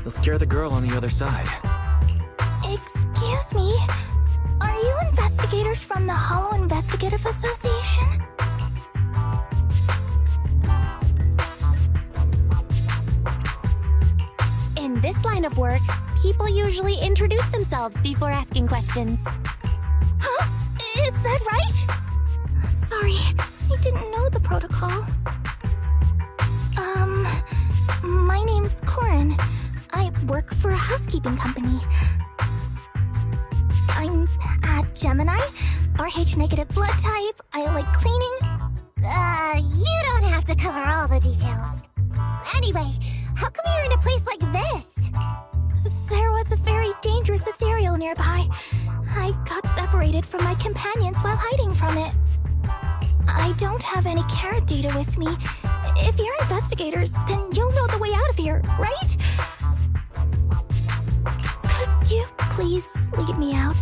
You'll scare the girl on the other side. Excuse me. Are you investigators from the Hollow Investigative Association? In this line of work, people usually introduce themselves before asking questions. Huh? Is that right? Sorry, I didn't know the protocol. My name's Corin. I work for a housekeeping company. I'm a Gemini, RH negative blood type. I like cleaning. You don't have to cover all the details. Anyway, how come you're in a place like this? There was a very dangerous ethereal nearby. I got separated from my companions while hiding from it. I don't have any carrot data with me. If you're investigators, then you'll know the way out of here, right? Could you please lead me out?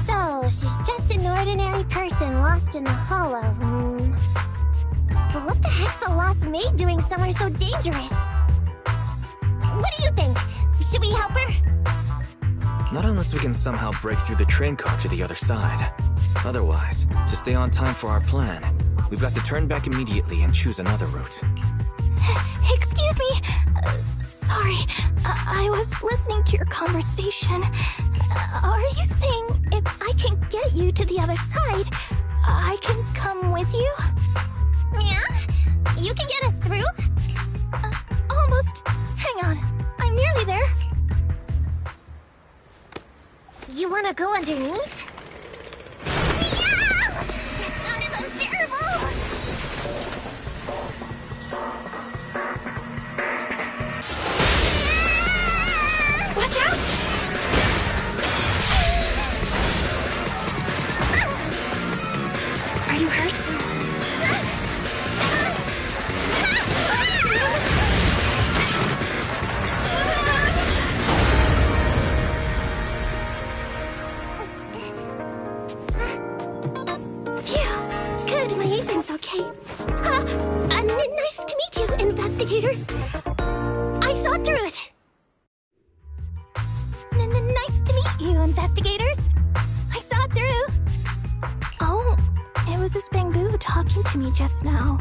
So, she's just an ordinary person lost in the hollow. But what the heck's a lost maid doing somewhere so dangerous? What do you think? Should we help her? Not unless we can somehow break through the train car to the other side. Otherwise, to stay on time for our plan, we've got to turn back immediately and choose another route. Excuse me. Sorry, I was listening to your conversation. Are you saying if I can get you to the other side, I can come with you? Yeah? You can get us through? Almost. Hang on, I'm nearly there. You wanna go underneath? Yeah! That sound is unbearable! Watch out! Okay. Nice to meet you, investigators. I saw through it. Nice to meet you, investigators. I saw through. Oh, it was this Bangbu talking to me just now.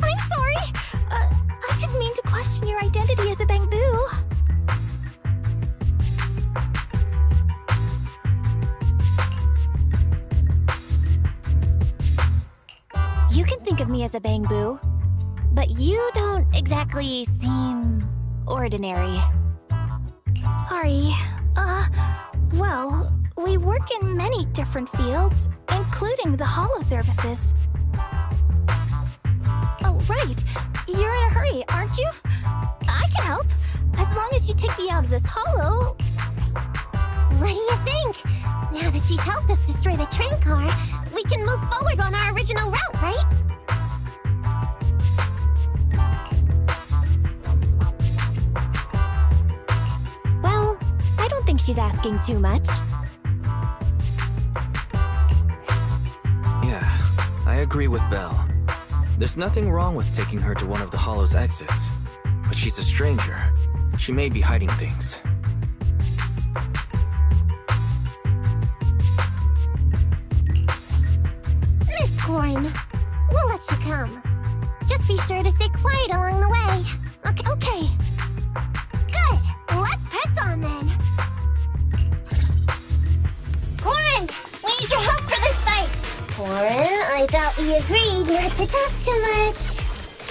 I'm sorry. I didn't mean to question your identity as a Bangbu. You can think of me as a Bangbu, but you don't exactly seem ordinary. Sorry. Well, we work in many different fields, including the holo services. Oh, right. You're in a hurry, aren't you? I can help, as long as you take me out of this holo. What do you think? Now that she's helped us destroy the train car, we can move forward on our original route, right? Well, I don't think she's asking too much. Yeah, I agree with Belle. There's nothing wrong with taking her to one of the Hollow's exits. But she's a stranger. She may be hiding things. Miss Corrin, we'll let you come. Just be sure to stay quiet along the way. Okay. Good. Let's press on then. Corrin, we need your help for this fight. Corrin, I thought we agreed not to talk too much.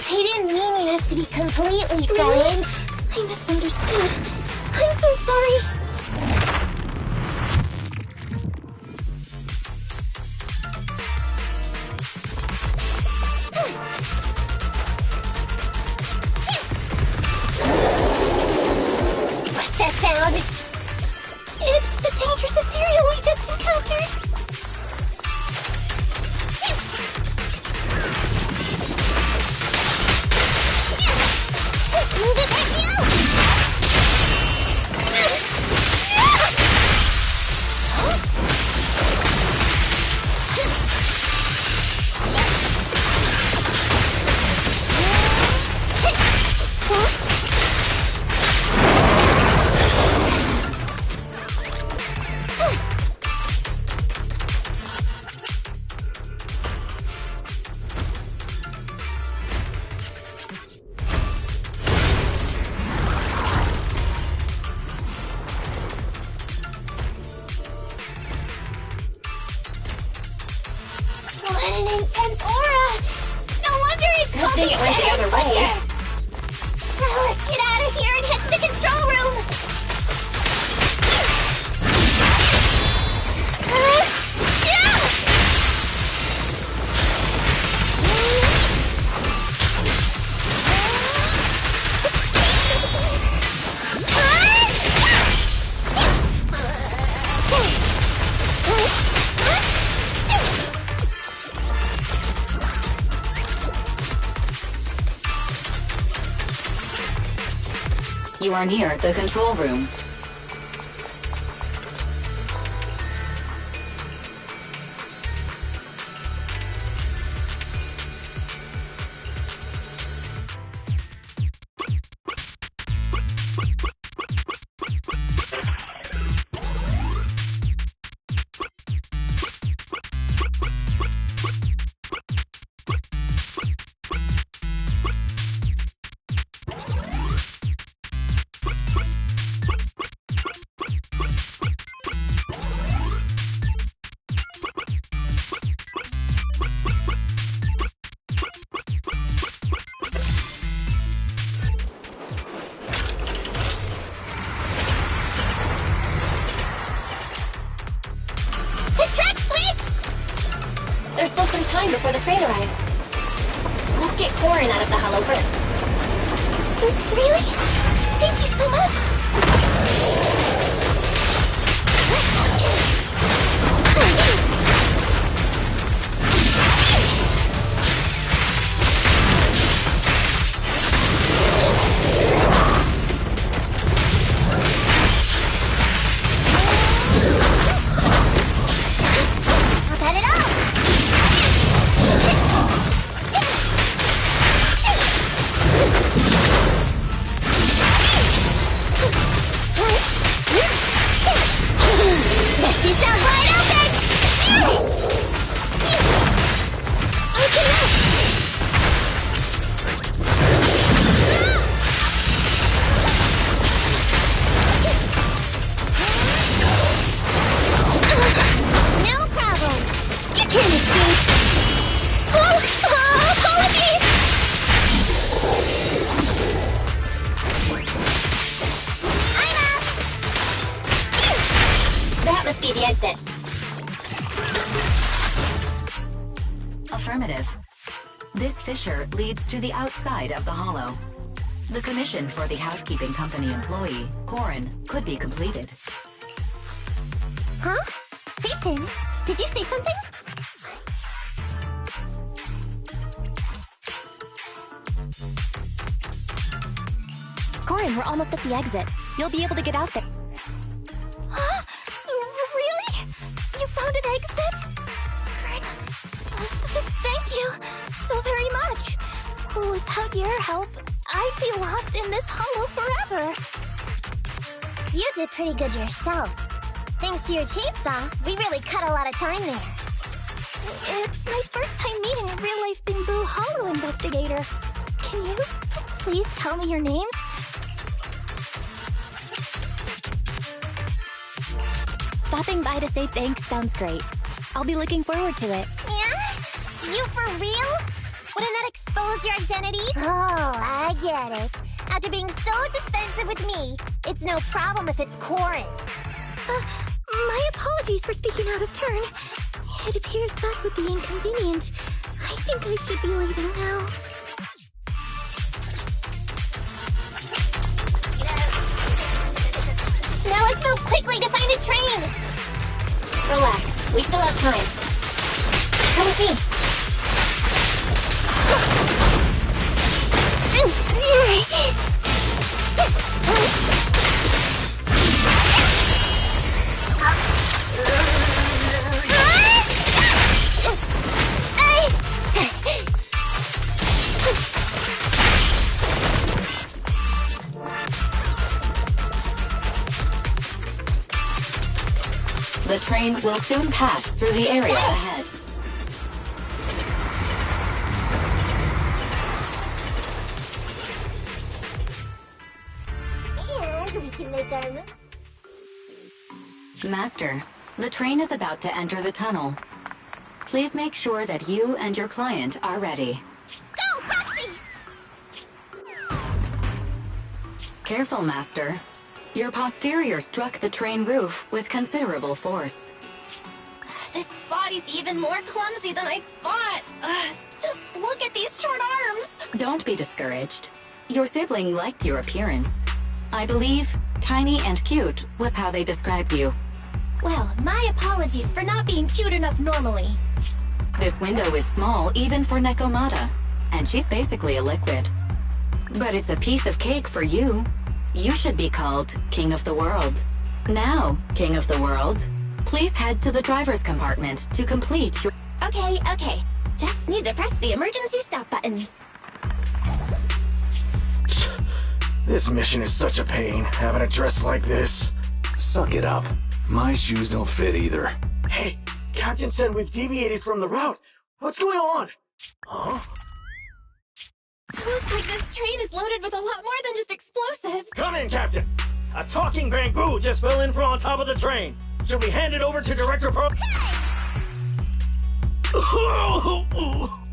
I didn't mean you have to be completely silent. I misunderstood. I'm so sorry. What's that sound? It's the dangerous ethereal we just encountered. Move it with you! What an intense aura! No wonder it's called the it went the other way. Now let's get out of here and head to the control room! You are near the control room. There's still some time before the train arrives. Let's get Corrin out of the hollow first. Really? Thank you so much. I'll bet it up! Affirmative. This fissure leads to the outside of the hollow. The commission for the housekeeping company employee, Corin, could be completed. Huh? Phaethon, did you say something? Corin, we're almost at the exit. You'll be able to get out there. Huh? Really? You found an exit? Great. Thank you so very much. Without your help, I'd be lost in this hollow forever. You did pretty good yourself. Thanks to your chainsaw, we really cut a lot of time there. It's my first time meeting a real-life Bamboo Hollow investigator. Can you please tell me your names? Stopping by to say thanks sounds great. I'll be looking forward to it. Yeah? You for real? Wouldn't that expose your identity? Oh, I get it. After being so defensive with me, it's no problem if it's Corin. My apologies for speaking out of turn. It appears that would be inconvenient. I think I should be leaving now. Now let's move quickly to find a train! Relax, we still have time. Come with me. The train will soon pass through the area ahead. And we can make our move. Master, the train is about to enter the tunnel. Please make sure that you and your client are ready. Go, Proxy! Careful, Master. Your posterior struck the train roof with considerable force. This body's even more clumsy than I thought. Just look at these short arms. Don't be discouraged. Your sibling liked your appearance. I believe tiny and cute was how they described you. Well, my apologies for not being cute enough normally. This window is small even for Nekomata, and she's basically a liquid. But it's a piece of cake for you. You should be called King of the World. Now, King of the World, please head to the driver's compartment to complete your... Okay. Just need to press the emergency stop button. This mission is such a pain, having a dress like this. Suck it up. My shoes don't fit either. Hey, Captain said we've deviated from the route. What's going on? Huh? Looks like this train is loaded with a lot more than just explosives. Come in, Captain. A talking bamboo just fell in from on top of the train. Should we hand it over to Director Pro? Hey!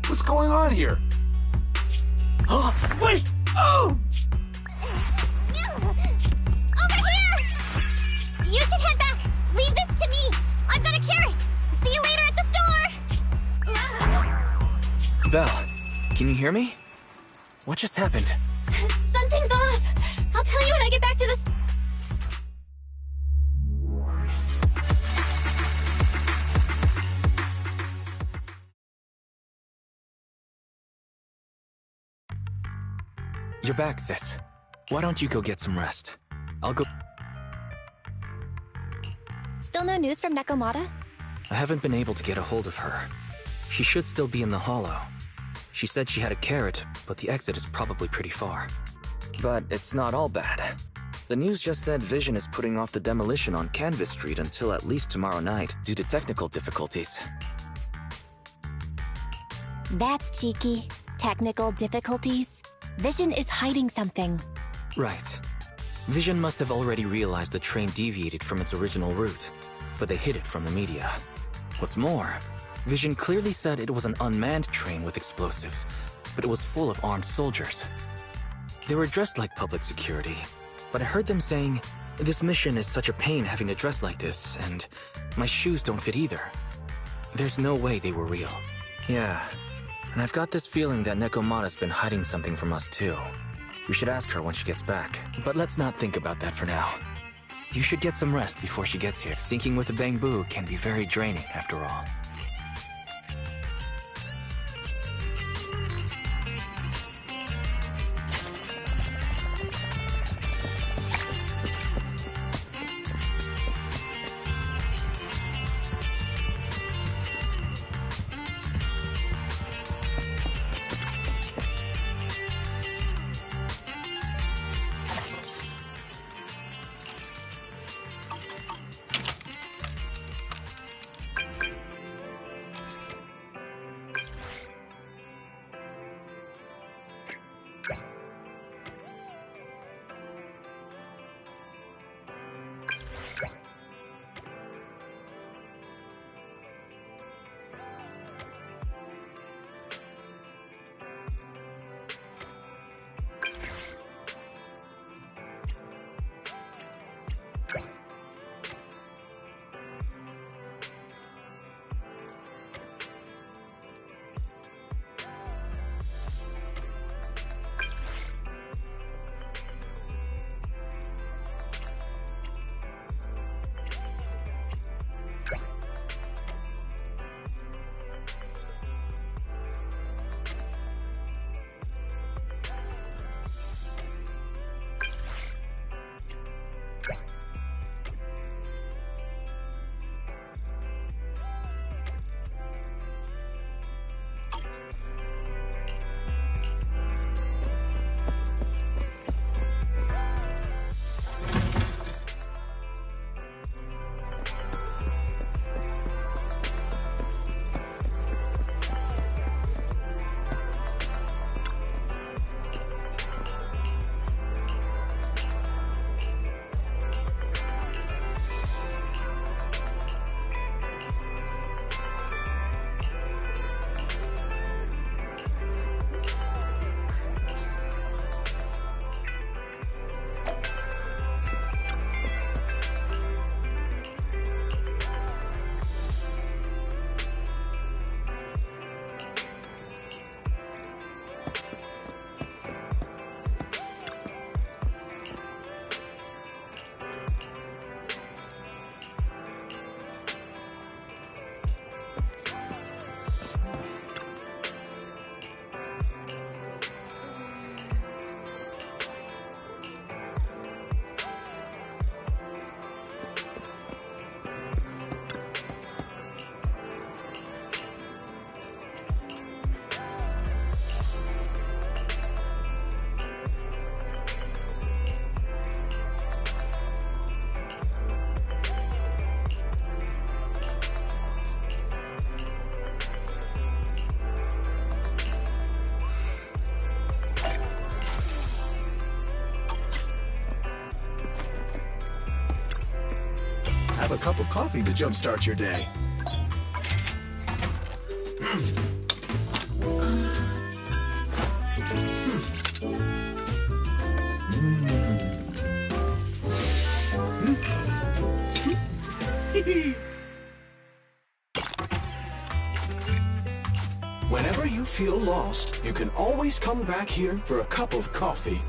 What's going on here? Wait! Oh! Over here! You should head back. Leave this to me. I've got a carrot. See you later at the store. Belle, can you hear me? What just happened? Something's off. I'll tell you when I get back to the... You're back, sis. Why don't you go get some rest? I'll go... Still no news from Nekomata? I haven't been able to get a hold of her. She should still be in the hollow. She said she had a carrot, but the exit is probably pretty far. But it's not all bad. The news just said Vision is putting off the demolition on Canvas Street until at least tomorrow night due to technical difficulties. That's cheeky. Technical difficulties. Vision is hiding something. Right. Vision must have already realized the train deviated from its original route, but they hid it from the media. What's more, Vision clearly said it was an unmanned train with explosives, but it was full of armed soldiers. They were dressed like public security, but I heard them saying, "This mission is such a pain having to dress like this, and my shoes don't fit either." There's no way they were real. Yeah, and I've got this feeling that Nekomata's been hiding something from us too. We should ask her when she gets back. But let's not think about that for now. You should get some rest before she gets here. Syncing with the Bangbu can be very draining, after all. Have a cup of coffee to jumpstart your day. Whenever you feel lost, you can always come back here for a cup of coffee.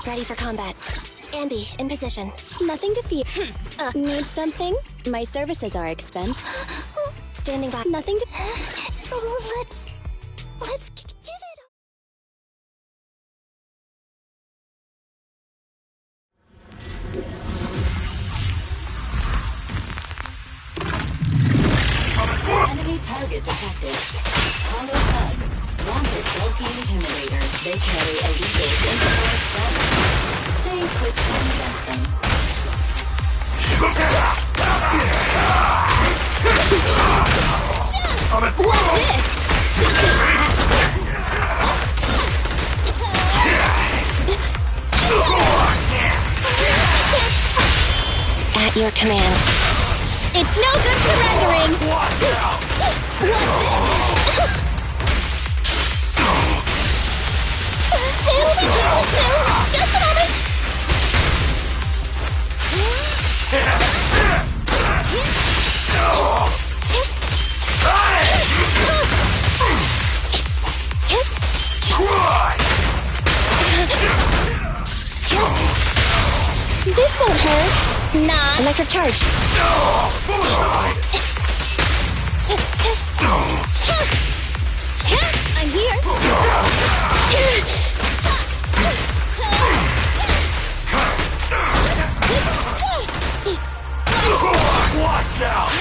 Ready for combat. Ambi, in position. Nothing to fear. Need something? My services are expended. Standing by. Nothing to... Let's give it Enemy target detected. Hollow Hub. Wanted bulky intimidator. They carry illegal infrared weapons. Stay switched on against them. What's this? At your command. It's no good surrendering! What's this? Just a moment! This won't hurt. Not. Electric charge. I'm here. Watch out!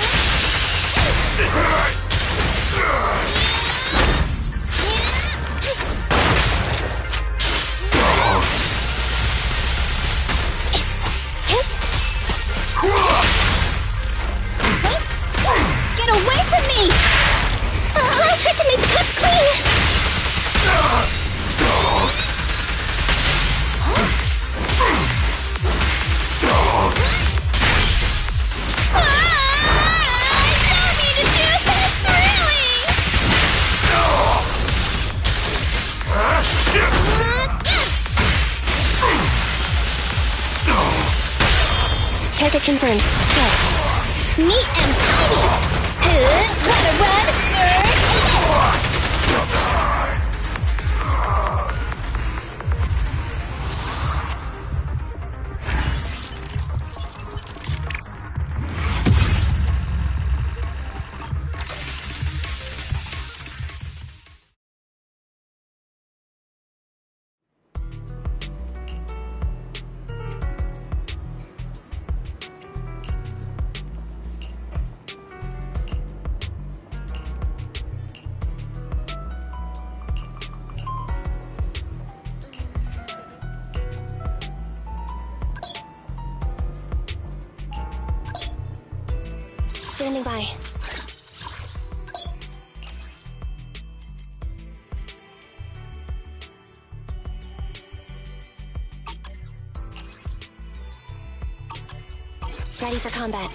Get away from me! I tried to make the cuts clean! Target confirmed. Go. Neat and tidy! Wanna run? Standing by. Ready for combat.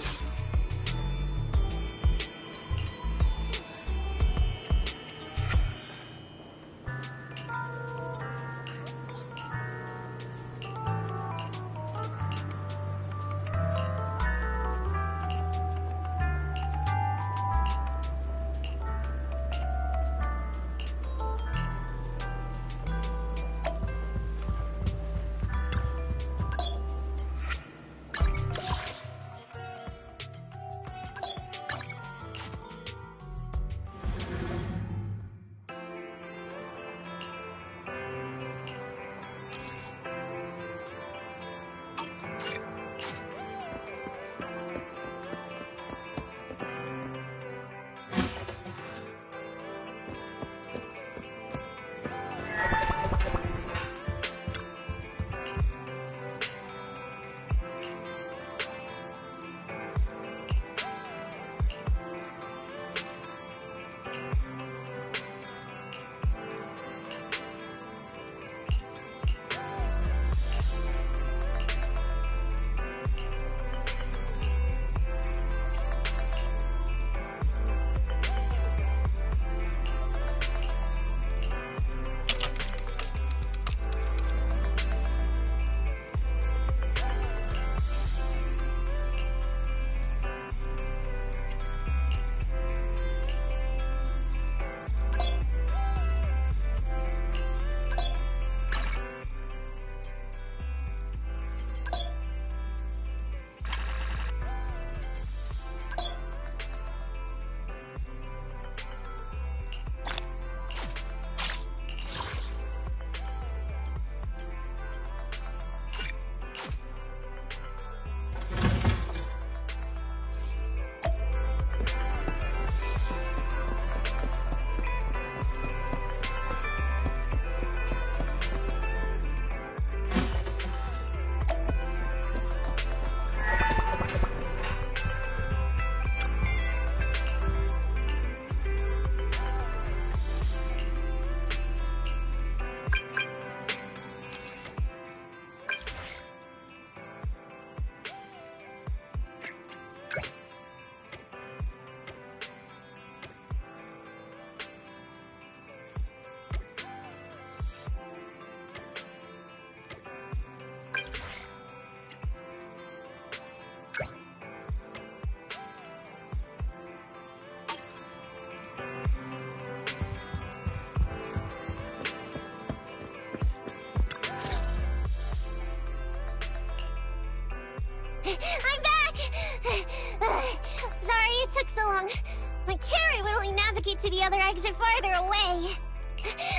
to the other exit farther away.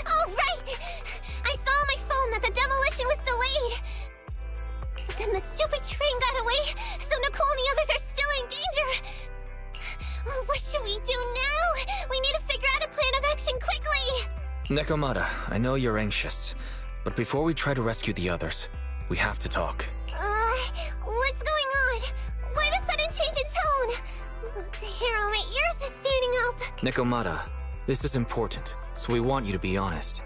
Oh, right! I saw on my phone that the demolition was delayed. But then the stupid train got away, so Nicole and the others are still in danger. Oh, what should we do now? We need to figure out a plan of action quickly! Nekomata, I know you're anxious, but before we try to rescue the others, we have to talk. What's going on? Why the sudden change in tone? The hair on my ears is standing up. Nekomata, this is important, so we want you to be honest.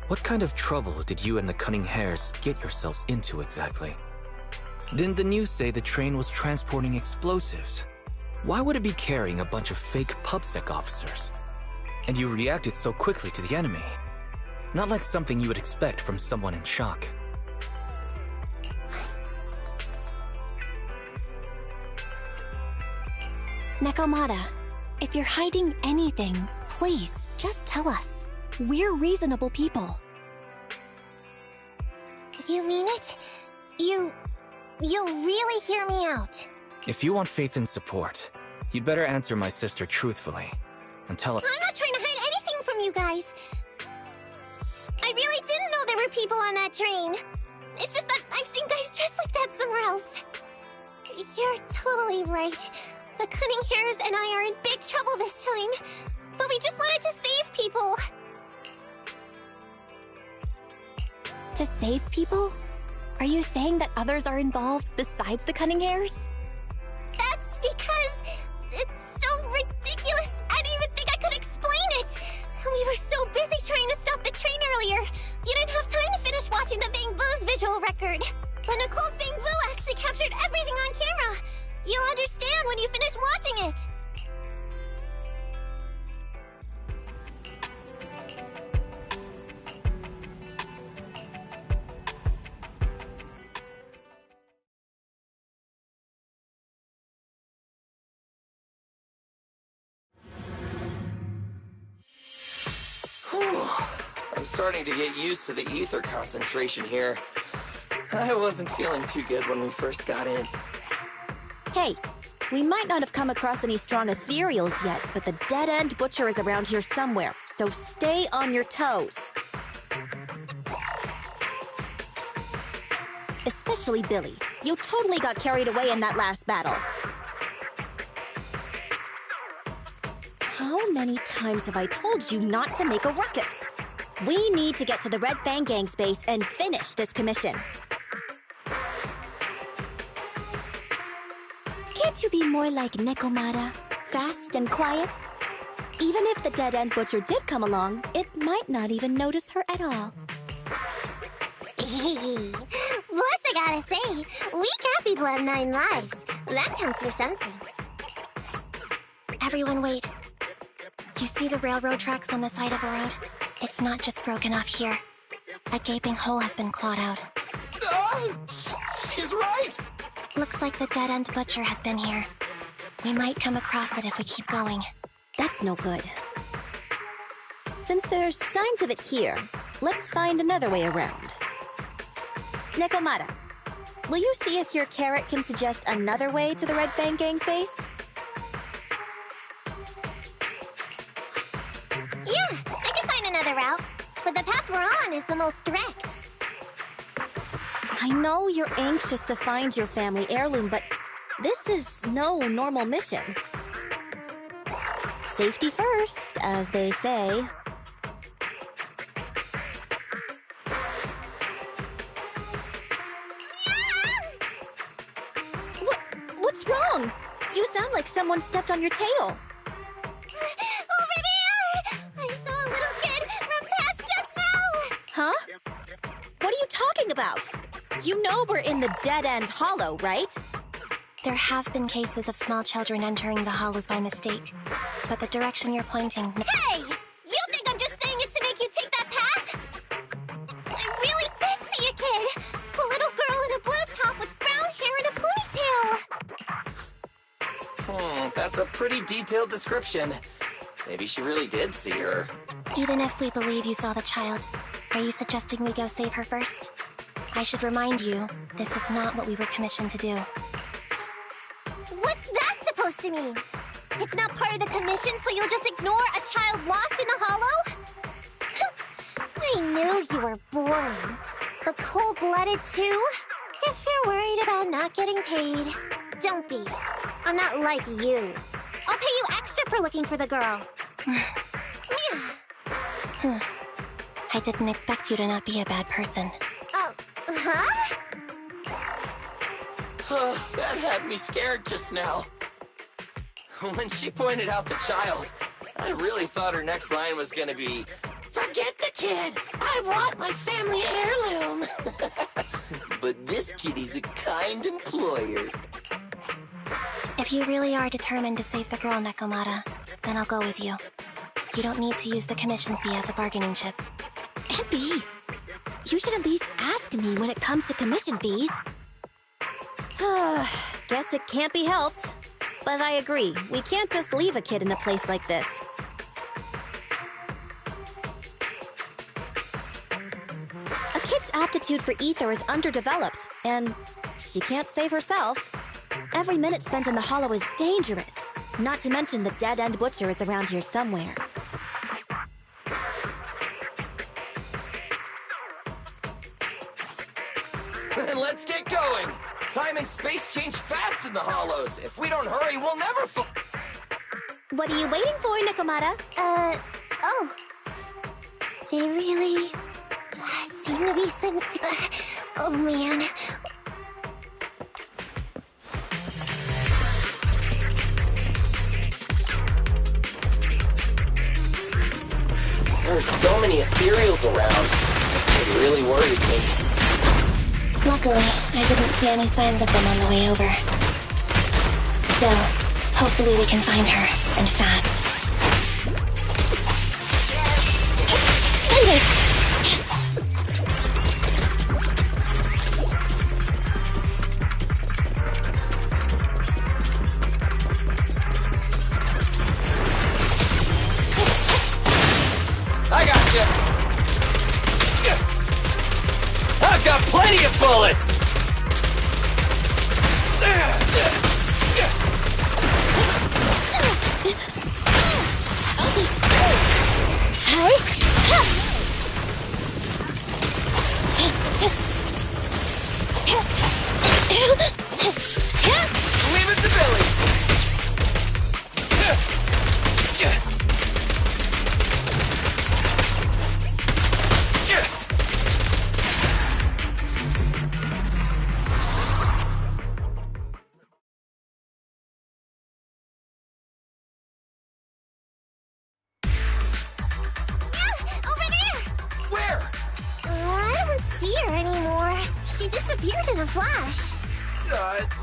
What kind of trouble did you and the Cunning Hares get yourselves into exactly? Didn't the news say the train was transporting explosives? Why would it be carrying a bunch of fake PubSec officers? And you reacted so quickly to the enemy. Not like something you would expect from someone in shock. Nekomata, if you're hiding anything, please, just tell us. We're reasonable people. You mean it? You'll really hear me out. If you want faith and support, you'd better answer my sister truthfully. And tell her— I'm not trying to hide anything from you guys. I really didn't know there were people on that train. It's just that I've seen guys dressed like that somewhere else. You're totally right. The Cunning Hares and I are in big trouble this time. But we just wanted to save people. To save people? Are you saying that others are involved besides the Cunning Hares? That's because it's so ridiculous. I didn't even think I could explain it. We were so busy trying to stop the train earlier. You didn't have time to finish watching the Bang Boo's visual record. But Nicole's Bang Boo actually captured everything on camera. You'll understand when you finish watching it. I'm starting to get used to the ether concentration here. I wasn't feeling too good when we first got in. Hey, we might not have come across any strong ethereals yet, but the dead-end butcher is around here somewhere, so stay on your toes. Especially Billy. You totally got carried away in that last battle. How many times have I told you not to make a ruckus? We need to get to the Red Fang Gang's base and finish this commission. Can't you be more like Nekomata? Fast and quiet? Even if the dead-end butcher did come along, it might not even notice her at all. Plus, I gotta say, we cat people have 9 lives. That counts for something. Everyone wait. You see the railroad tracks on the side of the road? It's not just broken off here. A gaping hole has been clawed out. She's right! Looks like the dead-end butcher has been here. We might come across it if we keep going. That's no good. Since there's signs of it here, let's find another way around. Nekomata, will you see if your carrot can suggest another way to the Red Fang Gang's base? Yeah, I can find another route, but the path we're on is the most direct. I know you're anxious to find your family heirloom, but this is no normal mission. Safety first, as they say. What's wrong? You sound like someone stepped on your tail. Over there! I saw a little kid run past just now! Huh? What are you talking about? You know we're in the dead-end hollow, right? There have been cases of small children entering the hollows by mistake, but the direction you're pointing— Hey! You think I'm just saying it to make you take that path? I really did see a kid! A little girl in a blue top with brown hair and a ponytail! That's a pretty detailed description. Maybe she really did see her. Even if we believe you saw the child, are you suggesting we go save her first? I should remind you, this is not what we were commissioned to do. What's that supposed to mean? It's not part of the commission, so you'll just ignore a child lost in the hollow? I knew you were boring, but cold-blooded too? If you're worried about not getting paid, don't be. I'm not like you. I'll pay you extra for looking for the girl. I didn't expect you to not be a bad person. Huh? That had me scared just now. When she pointed out the child, I really thought her next line was gonna be, "Forget the kid! I want my family heirloom!" But this kitty's a kind employer. If you really are determined to save the girl, Nekomata, then I'll go with you. You don't need to use the commission fee as a bargaining chip. Abby, you should at least ask me when it comes to commission fees. Guess it can't be helped. But I agree, we can't just leave a kid in a place like this. A kid's aptitude for ether is underdeveloped, and she can't save herself. Every minute spent in the hollow is dangerous, not to mention the dead-end butcher is around here somewhere. Let's get going! Time and space change fast in the hollows. If we don't hurry, we'll never What are you waiting for, Nekomata? Oh. They really seem to be sincere. Oh, man. There are so many ethereals around. It really worries me. Luckily, I didn't see any signs of them on the way over. Still, hopefully we can find her, and fast. I got you! I've got plenty of bullets! Leave it to Billy!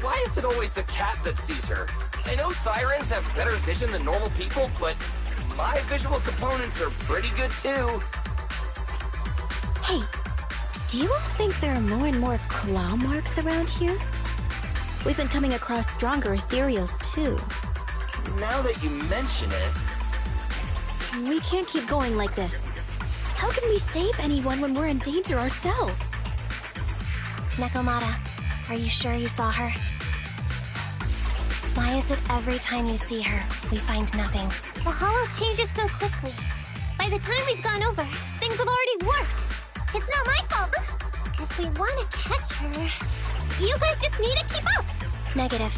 Why is it always the cat that sees her? I know Thyrans have better vision than normal people, but my visual components are pretty good too. Hey, do you all think there are more and more claw marks around here? We've been coming across stronger ethereals too. Now that you mention it... We can't keep going like this. How can we save anyone when we're in danger ourselves? Nekomata, are you sure you saw her? Why is it every time you see her, we find nothing? The hollow changes so quickly. By the time we've gone over, things have already worked. It's not my fault. If we want to catch her, you guys just need to keep up. Negative.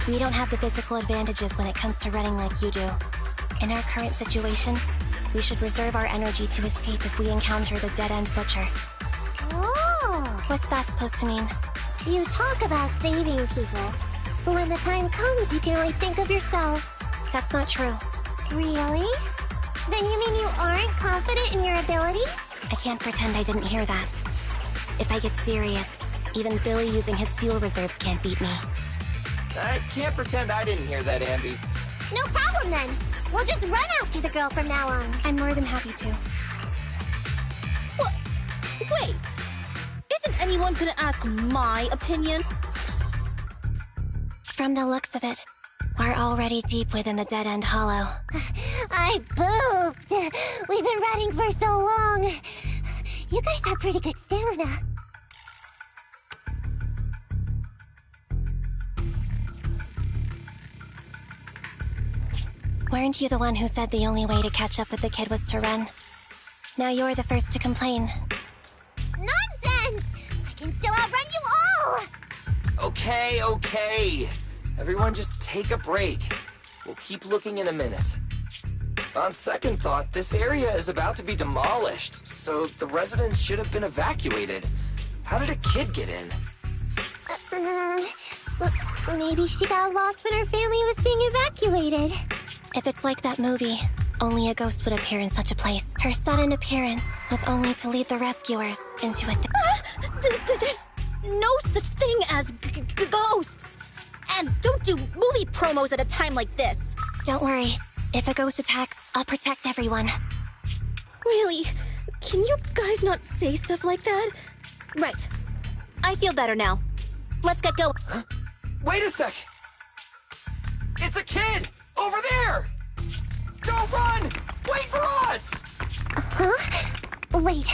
We don't have the physical advantages when it comes to running like you do. In our current situation, we should reserve our energy to escape if we encounter the dead-end butcher. Oh! What's that supposed to mean? You talk about saving people, but when the time comes, you can only think of yourselves. That's not true. Really? Then you mean you aren't confident in your abilities? I can't pretend I didn't hear that. If I get serious, even Billy using his fuel reserves can't beat me. I can't pretend I didn't hear that, Ambi. No problem then. We'll just run after the girl from now on. I'm more than happy to. What? Wait! Isn't anyone gonna ask my opinion? From the looks of it, we're already deep within the dead-end hollow. I pooped! We've been running for so long. You guys have pretty good stamina. Weren't you the one who said the only way to catch up with the kid was to run? Now you're the first to complain. Nonsense! I can still outrun you all! Okay. Everyone just take a break. We'll keep looking in a minute. On second thought, this area is about to be demolished, so the residents should have been evacuated. How did a kid get in? Look, maybe she got lost when her family was being evacuated. If it's like that movie, only a ghost would appear in such a place. Her sudden appearance was only to lead the rescuers into a... There's no such thing as ghosts! And don't do movie promos at a time like this! Don't worry. If a ghost attacks, I'll protect everyone. Really? Can you guys not say stuff like that? Right. I feel better now. Let's get going. Huh? Wait a sec! It's a kid! Over there! Don't run! Wait for us! Huh? Wait,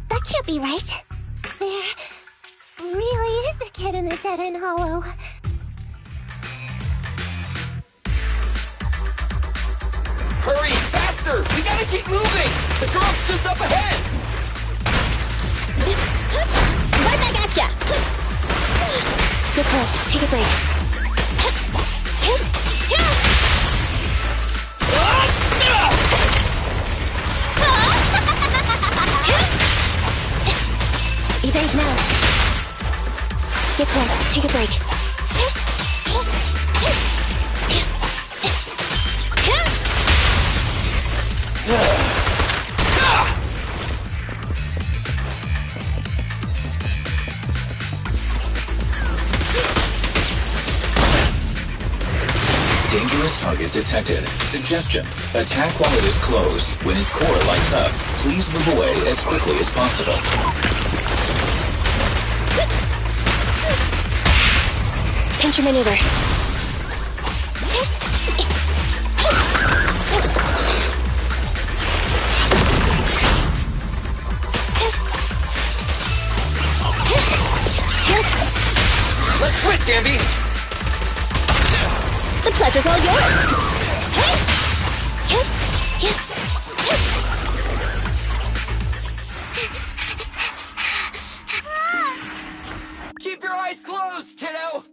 that can't be right. There really is a kid in the dead-end hollow. Hurry! Faster! We gotta keep moving! The girl's just up ahead! Right back at ya! Good call. Take a break. Evade now. Get close. Take a break. Dangerous target detected. Suggestion. Attack while it is closed. When its core lights up, please move away as quickly as possible. Pincher maneuver. Let's switch, Ambi! The pleasure's all yours! Keep your eyes closed, kiddo!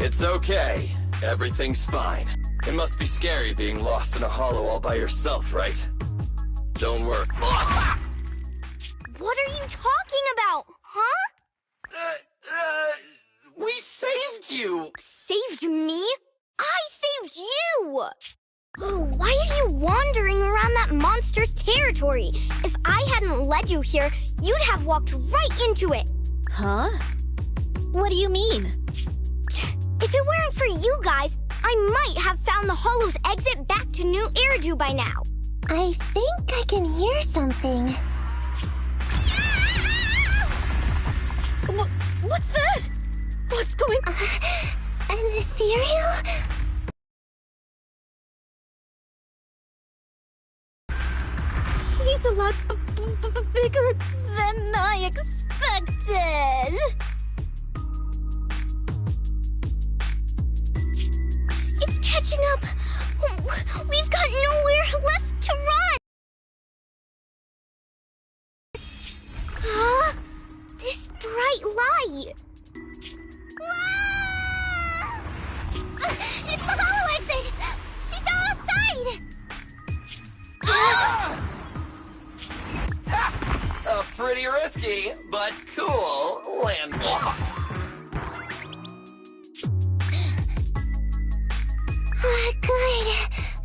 It's okay. Everything's fine. It must be scary being lost in a hollow all by yourself, right? Don't worry. What are you talking about, huh? We saved you! Saved me? I saved you! Why are you wandering around that monster's territory? If I hadn't led you here, you'd have walked right into it. Huh? What do you mean? If it weren't for you guys, I might have found the Hollow's exit back to New Eridu by now. I think I can hear something. What's that? What's going on? An ethereal? He's a lot bigger than I expected. It's catching up. We've got nowhere left to run. Huh? This bright light. Whoa! It's the Hollow exit. She fell outside. Pretty risky, but cool landwalk. Good.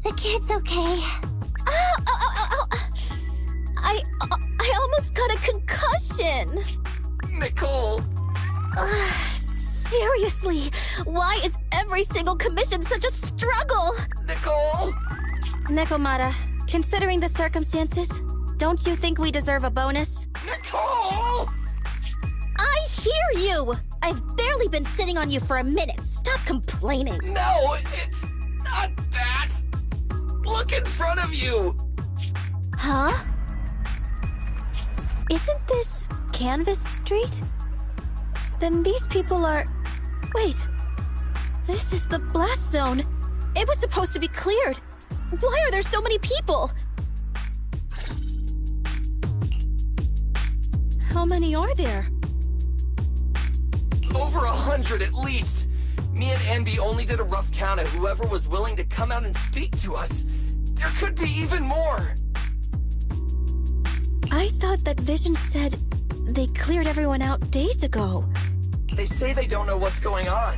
The kid's okay. Ow. I almost got a concussion. Nicole! Seriously, why is every single commission such a struggle? Nicole! Nekomata, considering the circumstances, don't you think we deserve a bonus? Nicole! I hear you! I've barely been sitting on you for a minute. Stop complaining. No, it's not that! Look in front of you! Huh? Isn't this Canvas Street? Then these people are... Wait. This is the blast zone. It was supposed to be cleared. Why are there so many people? How many are there? Over 100 at least. Me and Envy only did a rough count of whoever was willing to come out and speak to us. There could be even more. I thought that Vision said they cleared everyone out days ago. They say they don't know what's going on.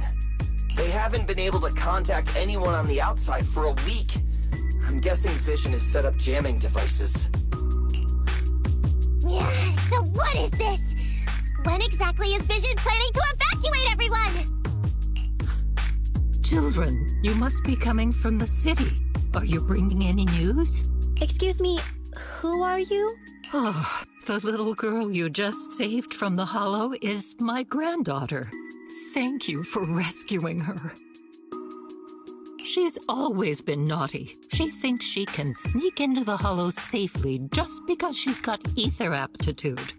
They haven't been able to contact anyone on the outside for a week. I'm guessing Vision has set up jamming devices. Yeah, so what is this? When exactly is Vision planning to evacuate everyone? Children, you must be coming from the city. Are you bringing any news? Excuse me, who are you? Oh, the little girl you just saved from the Hollow is my granddaughter. Thank you for rescuing her. She's always been naughty. She thinks she can sneak into the Hollow safely just because she's got ether aptitude.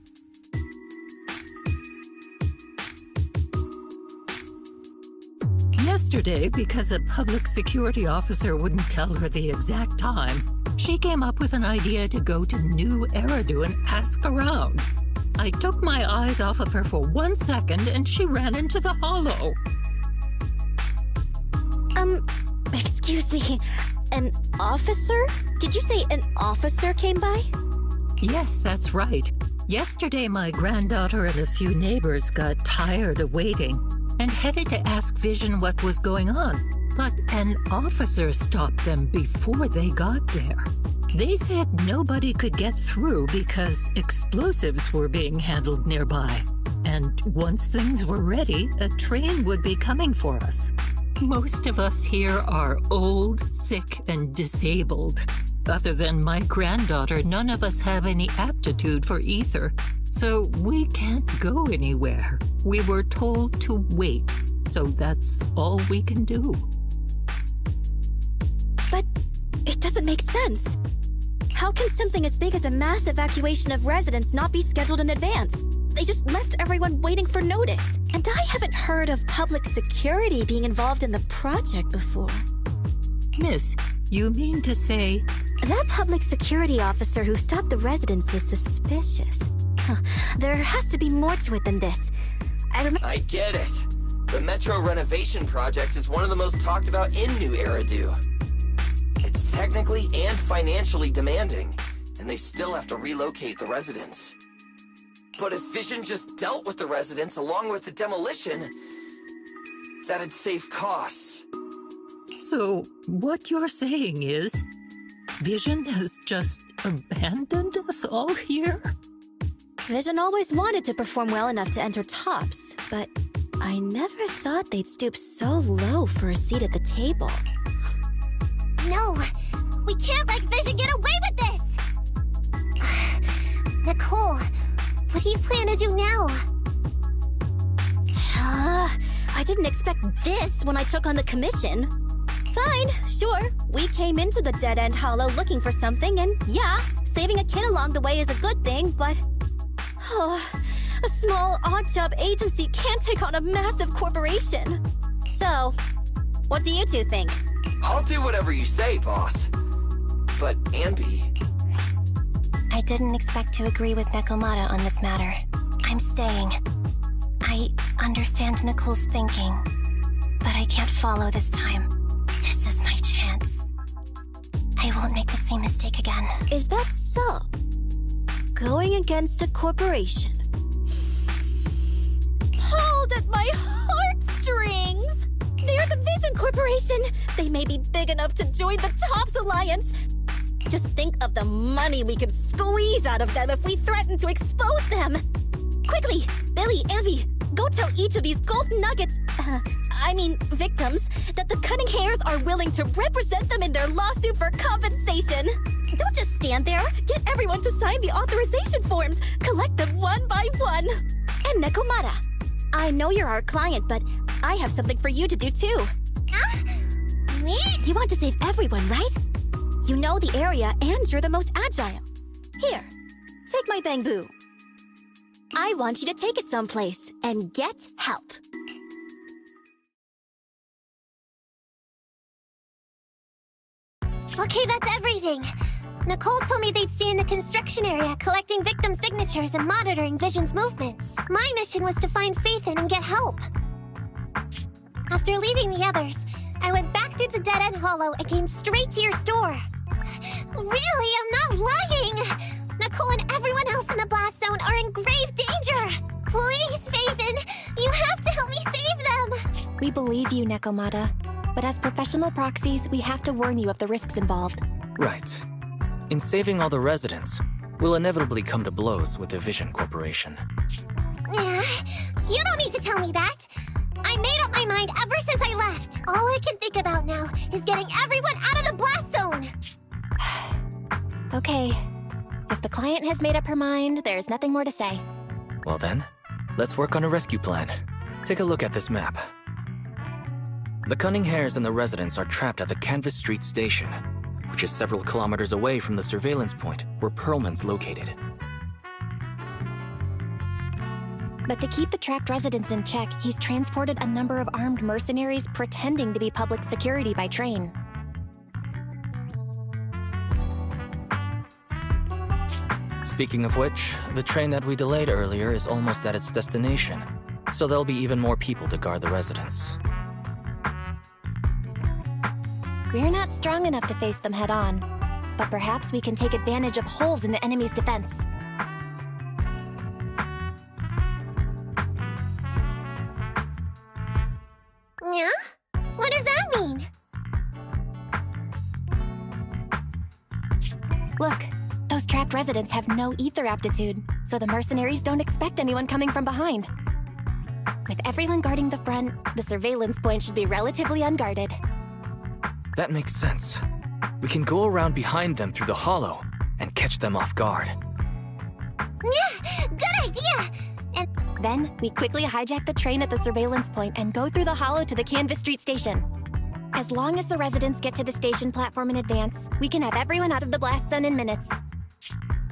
Yesterday, because a public security officer wouldn't tell her the exact time, she came up with an idea to go to New Eridu and ask around. I took my eyes off of her for 1 second and she ran into the Hollow. Excuse me, an officer? Did you say an officer came by? Yes, that's right. Yesterday, my granddaughter and a few neighbors got tired of waiting and headed to ask Vision what was going on. But an officer stopped them before they got there. They said nobody could get through because explosives were being handled nearby. And once things were ready, a train would be coming for us. Most of us here are old, sick, and disabled. Other than my granddaughter, none of us have any aptitude for ether. So we can't go anywhere. We were told to wait. So that's all we can do. But it doesn't make sense. How can something as big as a mass evacuation of residents not be scheduled in advance? They just left everyone waiting for notice. And I haven't heard of public security being involved in the project before. Miss, you mean to say... That public security officer who stopped the residents is suspicious. There has to be more to it than this. I get it. The Metro renovation project is one of the most talked about in New Eridu. It's technically and financially demanding, and they still have to relocate the residents. But if Vision just dealt with the residents along with the demolition, That'd save costs. So, what you're saying is, Vision has just abandoned us all here? Vision always wanted to perform well enough to enter tops, but I never thought they'd stoop so low for a seat at the table. No, we can't let Vision get away with this! Nicole, what do you plan to do now? I didn't expect this when I took on the commission. Fine, sure. We came into the dead-end hollow looking for something, and yeah, saving a kid along the way is a good thing, but... a small, odd-job agency can't take on a massive corporation. So, what do you two think? I'll do whatever you say, boss. But, Anby... I didn't expect to agree with Nekomata on this matter. I'm staying. I understand Nicole's thinking, but I can't follow this time. This is my chance. I won't make the same mistake again. Is that so? Going against a corporation. Hold at my heartstrings! They're the Vision Corporation! They may be big enough to join the TOPS Alliance! Just think of the money we could squeeze out of them if we threaten to expose them! Quickly, Billy, Anby, go tell each of these gold nuggets, victims, that the Cunning Hairs are willing to represent them in their lawsuit for compensation. Don't just stand there. Get everyone to sign the authorization forms. Collect them one by one. And Nekomata, I know you're our client, but I have something for you to do too. Me? You want to save everyone, right? You know the area and you're the most agile. Here, take my bamboo. I want you to take it someplace and get help. Okay, that's everything. Nicole told me they'd stay in the construction area, collecting victim signatures and monitoring Vision's movements. My mission was to find Faithin and get help. After leaving the others, I went back through the dead-end hollow and came straight to your store. Really, I'm not lying! Nicole and everyone else in the blast zone are in grave danger! Please, Faithin, you have to help me save them! We believe you, Nekomata. But as professional proxies, we have to warn you of the risks involved. Right. In saving all the residents, we'll inevitably come to blows with the Vision Corporation. You don't need to tell me that! I made up my mind ever since I left! All I can think about now is getting everyone out of the blast zone! Okay. If the client has made up her mind, there's nothing more to say. Well then, let's work on a rescue plan. Take a look at this map. The Cunning Hairs and the residents are trapped at the Canvas Street station, which is several kilometers away from the surveillance point where Perlman's located. But to keep the trapped residents in check, he's transported a number of armed mercenaries pretending to be public security by train. Speaking of which, the train that we delayed earlier is almost at its destination, so there'll be even more people to guard the residents. We're not strong enough to face them head-on, but perhaps we can take advantage of holes in the enemy's defense. Yeah? What does that mean? Look, those trapped residents have no ether aptitude, so the mercenaries don't expect anyone coming from behind. With everyone guarding the front, the surveillance point should be relatively unguarded. That makes sense. We can go around behind them through the hollow and catch them off guard. Yeah, good idea! And then, we quickly hijack the train at the surveillance point and go through the hollow to the Canvas Street station. As long as the residents get to the station platform in advance, we can have everyone out of the blast zone in minutes.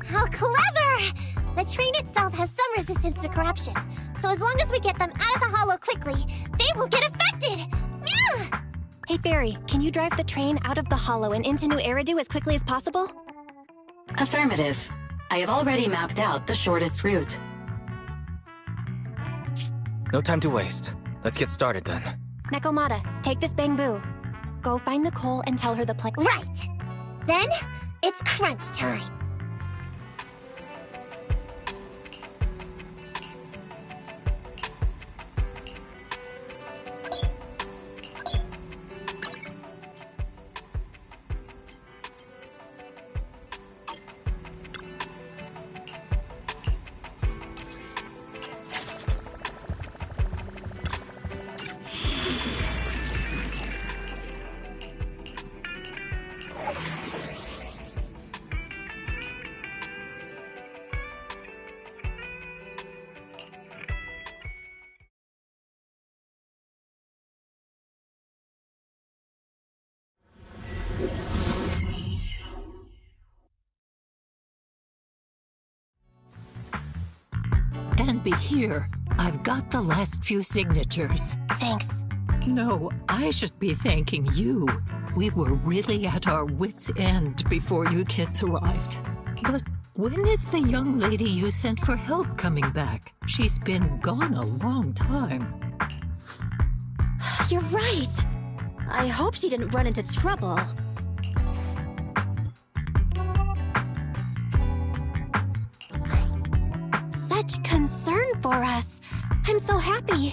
How clever! The train itself has some resistance to corruption, so as long as we get them out of the hollow quickly, they won't get affected! Yeah! Hey Fairy, can you drive the train out of the hollow and into New Eridu as quickly as possible? Affirmative. I have already mapped out the shortest route. No time to waste. Let's get started then. Nekomata, take this bamboo. Go find Nicole and tell her the plan. Right! Then, it's crunch time. be here. I've got the last few signatures. Thanks. No, I should be thanking you. We were really at our wits' end before you kids arrived. But when is the young lady you sent for help coming back? She's been gone a long time. You're right. I hope she didn't run into trouble. Such concern for us. I'm so happy.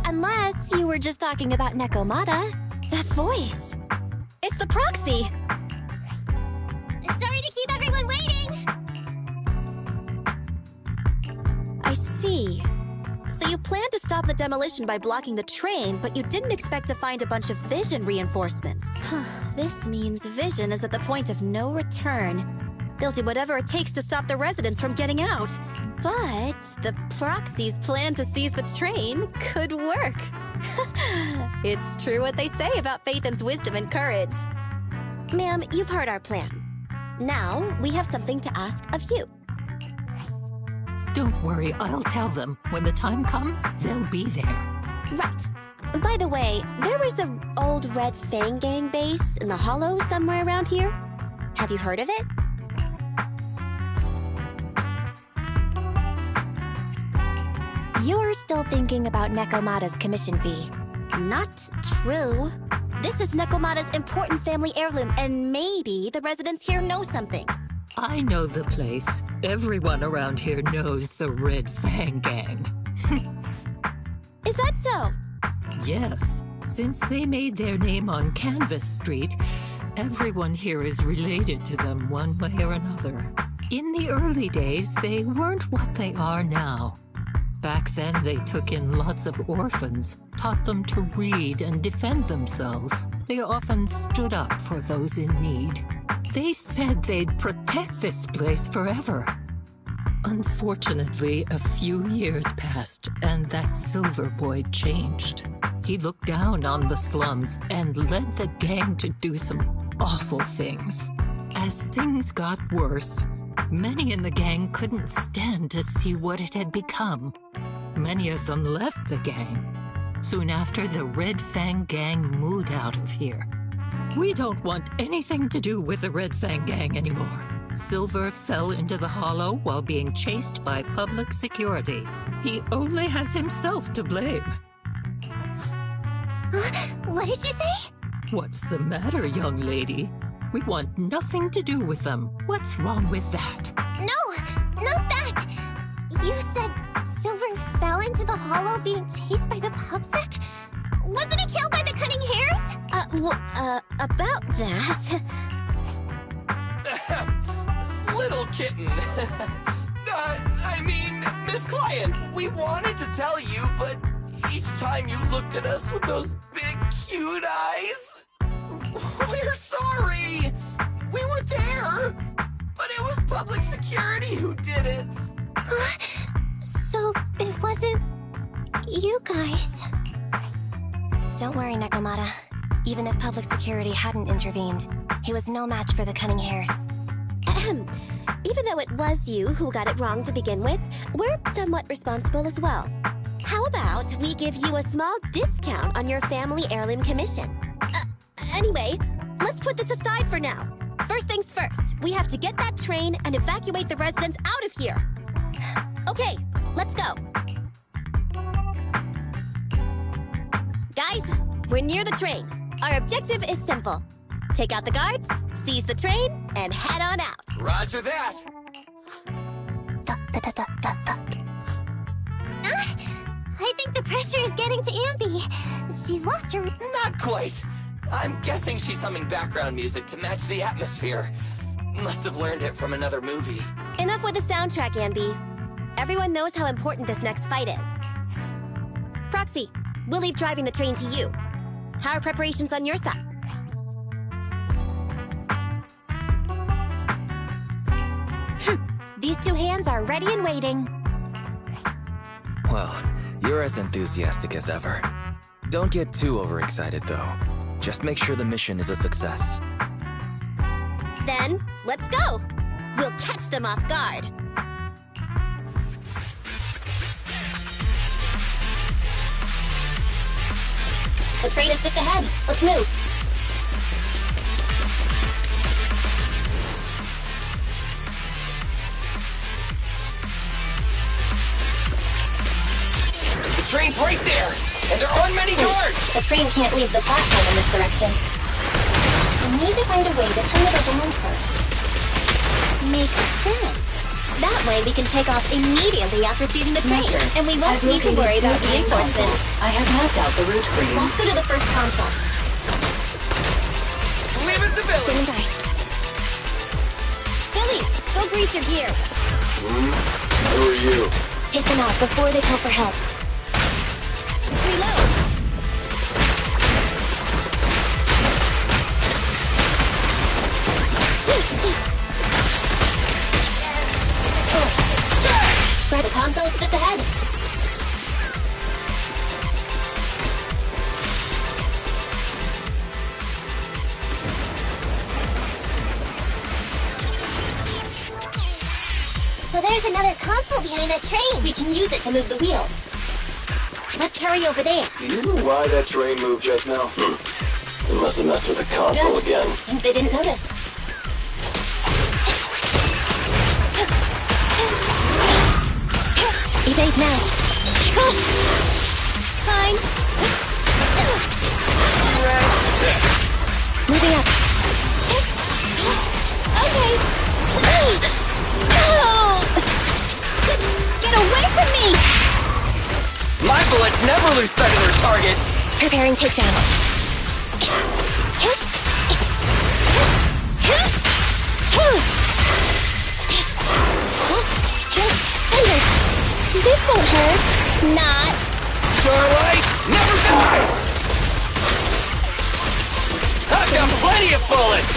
Unless you were just talking about Nekomata. That voice. It's the proxy. Sorry to keep everyone waiting. I see. So you planned to stop the demolition by blocking the train, but you didn't expect to find a bunch of Vision reinforcements. This means Vision is at the point of no return. They'll do whatever it takes to stop the residents from getting out. But the proxy's plan to seize the train could work. It's true what they say about Phaeton's wisdom and courage. Ma'am, you've heard our plan. Now, we have something to ask of you. Don't worry, I'll tell them. When the time comes, they'll be there. Right. By the way, there was an old Red Fang Gang base in the Hollow somewhere around here. Have you heard of it? You're still thinking about Nekomata's commission fee. Not true. This is Nekomata's important family heirloom, and maybe the residents here know something. I know the place. Everyone around here knows the Red Fang Gang. Is that so? Yes. Since they made their name on Canvas Street, everyone here is related to them one way or another. In the early days, they weren't what they are now. Back then, they took in lots of orphans, taught them to read and defend themselves. They often stood up for those in need. They said they'd protect this place forever. Unfortunately, a few years passed, and that Silver Boy changed. He looked down on the slums and led the gang to do some awful things. As things got worse, many in the gang couldn't stand to see what it had become. Many of them left the gang. Soon after, the Red Fang Gang moved out of here. We don't want anything to do with the Red Fang Gang anymore. Silver fell into the Hollow while being chased by public security. He only has himself to blame. What did you say? What's the matter, young lady? We want nothing to do with them. What's wrong with that? No, not that. You said Silver fell into the Hollow being chased by the PubSec? Wasn't he killed by the Cunning Hares? About that... Little kitten. I mean, Miss Client, we wanted to tell you, but each time you looked at us with those big, cute eyes... We're sorry! We were there! But it was public security who did it! So, it wasn't... you guys. Don't worry, Nekomata. Even if public security hadn't intervened, he was no match for the Cunning Hares. Even though it was you who got it wrong to begin with, we're somewhat responsible as well. How about we give you a small discount on your family heirloom commission? Anyway, let's put this aside for now. First things first, we have to get that train and evacuate the residents out of here. Okay, let's go. Guys, we're near the train. Our objective is simple. Take out the guards, seize the train, and head on out. Roger that! I think the pressure is getting to Ambi. She's lost her... Not quite. I'm guessing she's humming background music to match the atmosphere. Must have learned it from another movie. Enough with the soundtrack, Ambi. Everyone knows how important this next fight is. Proxy, we'll leave driving the train to you. How are preparations on your side? These two hands are ready and waiting. Well, you're as enthusiastic as ever. Don't get too overexcited, though. Just make sure the mission is a success. Then, let's go! We'll catch them off guard. The train is just ahead. Let's move. The train's right there, and there aren't many guards! The train can't leave the platform in this direction. We need to find a way to turn it around first. Makes sense. That way we can take off immediately after seizing the train, Master, and we won't I've need to located worry about 2 train reinforcements. consoles. I have mapped out the route for you. Let's go to the first console. Leave it to Billy! Stand by. Billy, go grease your gears. Who are you? Take them out before they call for help. Reload. Grab the console's just ahead. So there's another console behind that train. We can use it to move the wheel. Let's hurry over there. Do you know why that train moved just now? They must have messed with the console Good. again. Seems they didn't notice. Evade now. Fine. Moving up. Okay. Get away from me! My bullets never lose sight of their target! Preparing takedown. Thunder! This won't hurt. Not. Starlight never dies! I've got plenty of bullets!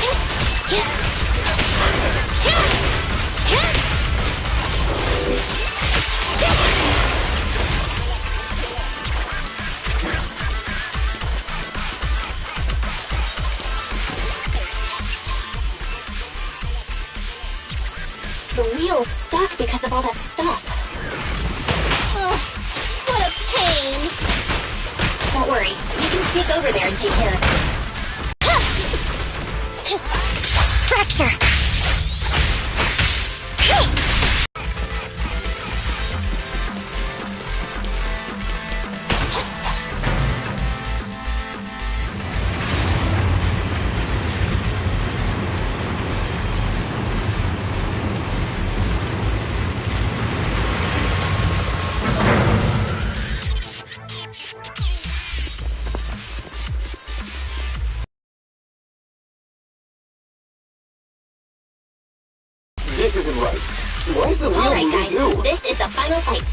The wheel's stuck because of all that stuff. Oh, what a pain! Don't worry, we can sneak over there and take care of it. Fracture! This isn't right. Why is the wheel Alright moving guys, too? this is the final fight.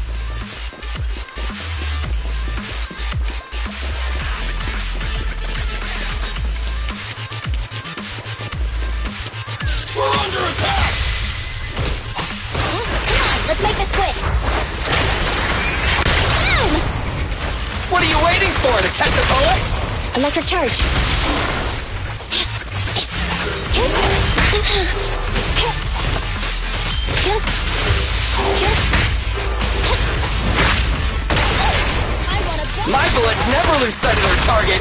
We're under attack! Come on, let's make this quick! Boom! What are you waiting for, to catch a bullet? Electric charge. My bullets never lose sight of their target!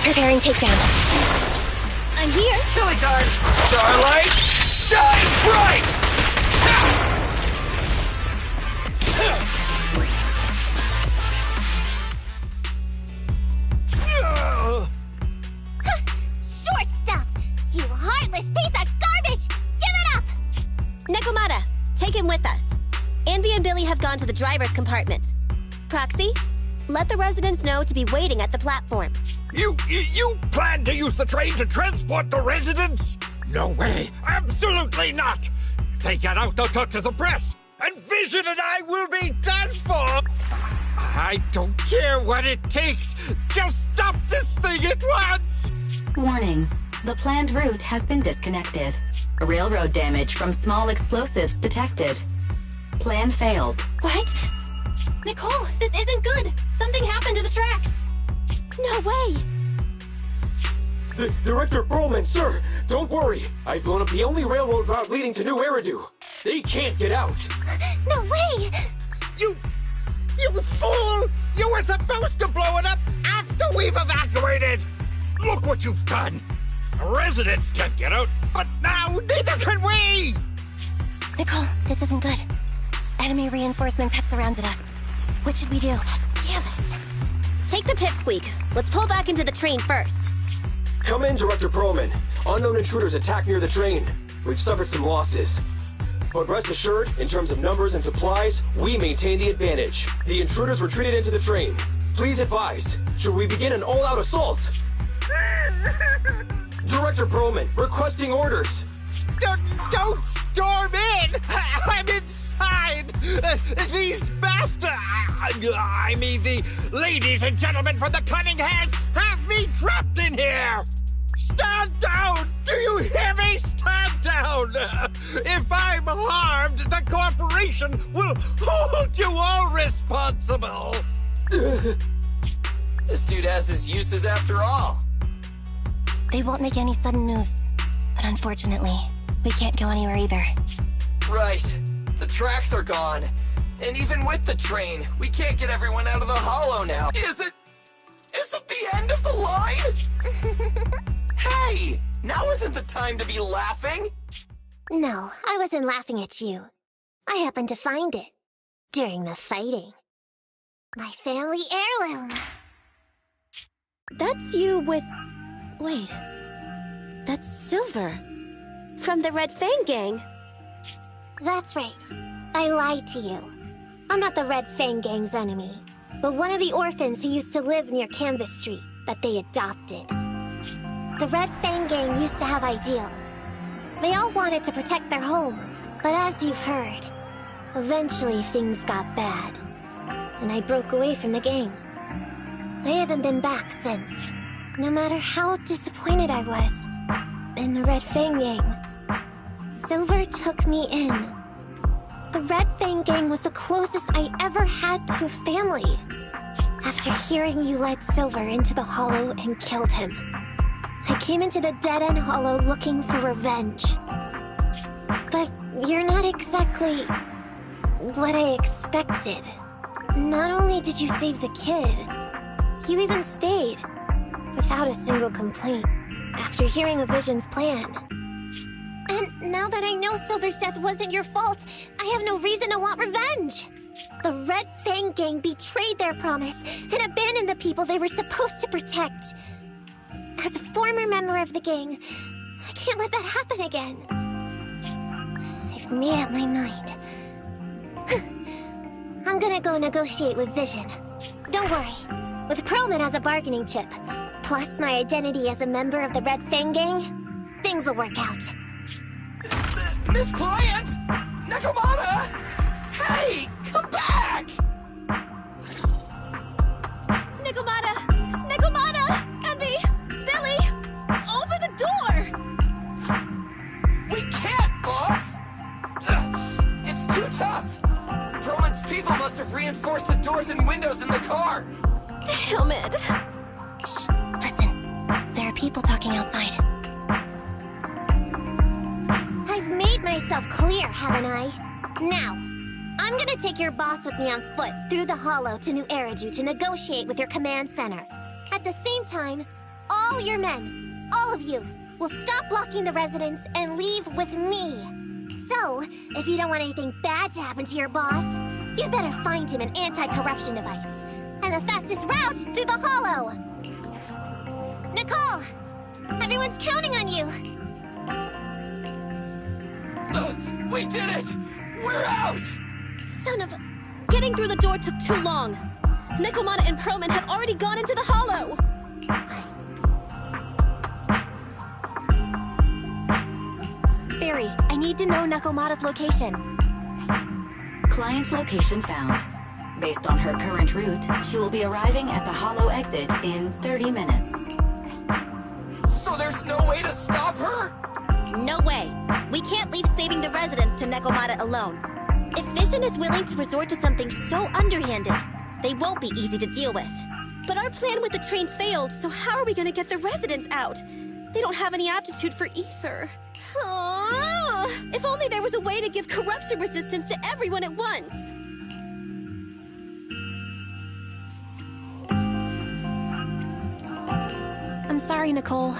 Preparing takedown. I'm here. Billy time! Starlight, shine bright! Short stuff! You heartless piece of garbage! Give it up! Nekomata, take him with us. Anby and Billy have gone to the driver's compartment. Proxy, let the residents know to be waiting at the platform. You plan to use the train to transport the residents? No way! Absolutely not! If they get out, they'll talk to the press, and Vision and I will be done for! I don't care what it takes! Just stop this thing at once! Warning. The planned route has been disconnected. Railroad damage from small explosives detected. Plan failed. What? Nicole, this isn't good! Something happened to the tracks! No way! Director Perlman, sir, don't worry. I've blown up the only railroad route leading to New Eridu. They can't get out. No way! You fool! You were supposed to blow it up after we've evacuated! Look what you've done! Residents can't get out, but now neither can we! Nicole, this isn't good. Enemy reinforcements have surrounded us. What should we do? Damn it. Take the pipsqueak. Let's pull back into the train first. Come in, Director Perlman. Unknown intruders attacked near the train. We've suffered some losses. But rest assured, in terms of numbers and supplies, we maintain the advantage. The intruders retreated into the train. Please advise, should we begin an all-out assault? Director Perlman, requesting orders. Don't storm in! I'm inside! These bastards... I mean, the ladies and gentlemen from the Cunning Hands have me trapped in here! Stand down! Do you hear me? Stand down! If I'm harmed, the corporation will hold you all responsible! This dude has his uses after all. They won't make any sudden moves. But unfortunately, we can't go anywhere either. Right. The tracks are gone. And even with the train, we can't get everyone out of the hollow now. Is it the end of the line? Hey! Now isn't the time to be laughing! No, I wasn't laughing at you. I happened to find it. During the fighting. My family heirloom. That's you with... Wait. That's Silver. From the Red Fang Gang. That's right. I lied to you. I'm not the Red Fang Gang's enemy, but one of the orphans who used to live near Canvas Street that they adopted. The Red Fang Gang used to have ideals. They all wanted to protect their home, but as you've heard, eventually things got bad, and I broke away from the gang. I haven't been back since, no matter how disappointed I was in the Red Fang Gang. Silver took me in. The Red Fang Gang was the closest I ever had to a family. After hearing you led Silver into the hollow and killed him, I came into the dead-end hollow looking for revenge. But you're not exactly what I expected. Not only did you save the kid, you even stayed, without a single complaint, after hearing of Vision's plan. And now that I know Silver's death wasn't your fault, I have no reason to want revenge! The Red Fang Gang betrayed their promise and abandoned the people they were supposed to protect. As a former member of the gang, I can't let that happen again. I've made up my mind. I'm gonna go negotiate with Vision. Don't worry. With Perlman as a bargaining chip, plus my identity as a member of the Red Fang Gang, things will work out. Miss Client! Nakamata! Hey! Come back! Nakamata! Nakamata! Envy! Billy! Open the door! We can't, boss! It's too tough! Perlman's people must have reinforced the doors and windows in the car! Damn it! Shh, listen. There are people talking outside. I've made myself clear, haven't I? Now, I'm gonna take your boss with me on foot through the hollow to New Eridu to negotiate with your command center. At the same time, all your men, all of you, will stop blocking the residents and leave with me. So, if you don't want anything bad to happen to your boss, you'd better find him an anti-corruption device. And the fastest route through the hollow! Nicole! Everyone's counting on you! We did it! We're out! Son of a... Getting through the door took too long. Nakamata and Perlman have already gone into the hollow! Barry, I need to know Nakamata's location. Client location found. Based on her current route, she will be arriving at the hollow exit in 30 minutes. So there's no way to stop her? No way. We can't leave saving the residents to Nakamata alone. If Vision is willing to resort to something so underhanded, they won't be easy to deal with. But our plan with the train failed, so how are we gonna get the residents out? They don't have any aptitude for either. Aww. If only there was a way to give corruption resistance to everyone at once. sorry, Nicole.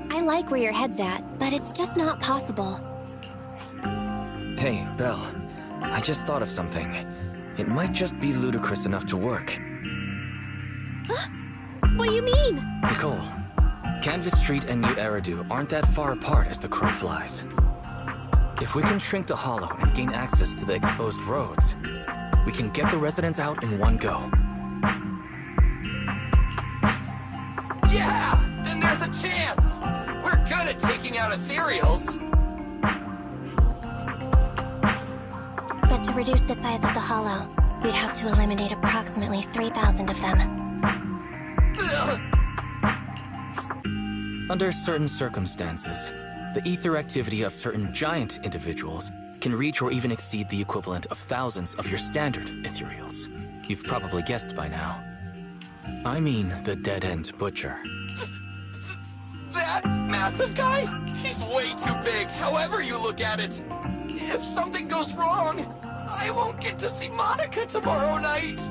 I like where your head's at, but it's just not possible. Hey, Belle. I just thought of something. It might just be ludicrous enough to work. What do you mean? Nicole, Canvas Street and New Eridu aren't that far apart as the crow flies. If we can shrink the hollow and gain access to the exposed roads, we can get the residents out in one go. Yeah! Then there's a chance! We're good at taking out ethereals! But to reduce the size of the hollow, we'd have to eliminate approximately 3,000 of them. Under certain circumstances, the ether activity of certain giant individuals can reach or even exceed the equivalent of thousands of your standard ethereals. You've probably guessed by now. I mean the dead-end butcher. That massive guy? He's way too big, however you look at it. If something goes wrong, I won't get to see Monica tomorrow night.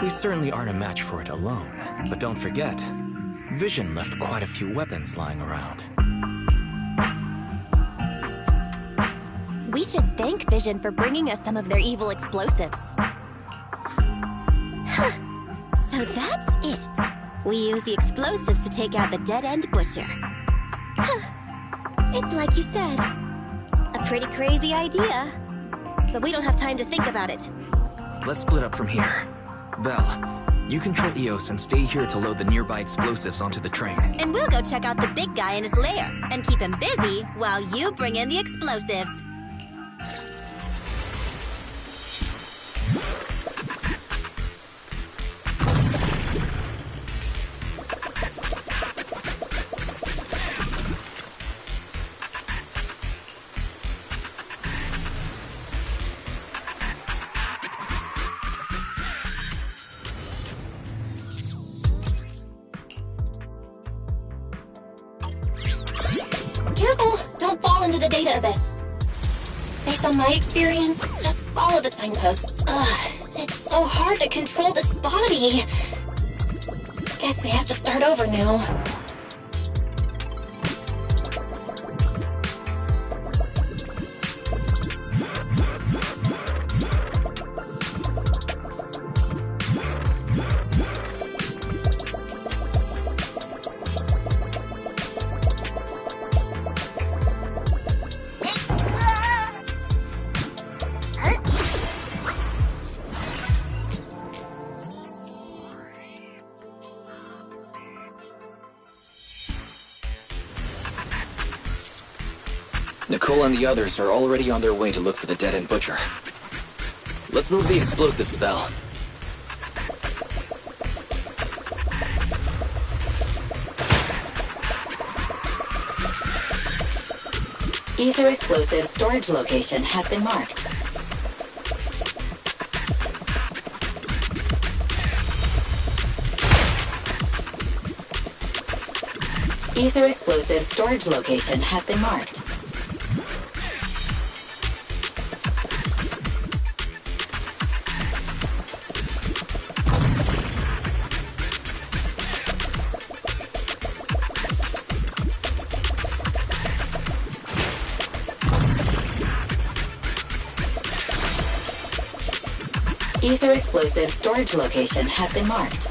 We certainly aren't a match for it alone. But don't forget, Vision left quite a few weapons lying around. We should thank Vision for bringing us some of their evil explosives. Huh. So that's it. We use the explosives to take out the dead-end butcher. Huh. It's like you said. A pretty crazy idea. But we don't have time to think about it. Let's split up from here. Belle, you control Eos and stay here to load the nearby explosives onto the train. And we'll go check out the big guy in his lair and keep him busy while you bring in the explosives. Careful! Don't fall into the data abyss. Based on my experience, just follow the signposts. It's so hard to control this body. Guess we have to start over now. Nicole and the others are already on their way to look for the dead-end butcher. Let's move the explosives, Belle. Ether explosive storage location has been marked. Ether explosive storage location has been marked. Ether explosive storage location has been marked.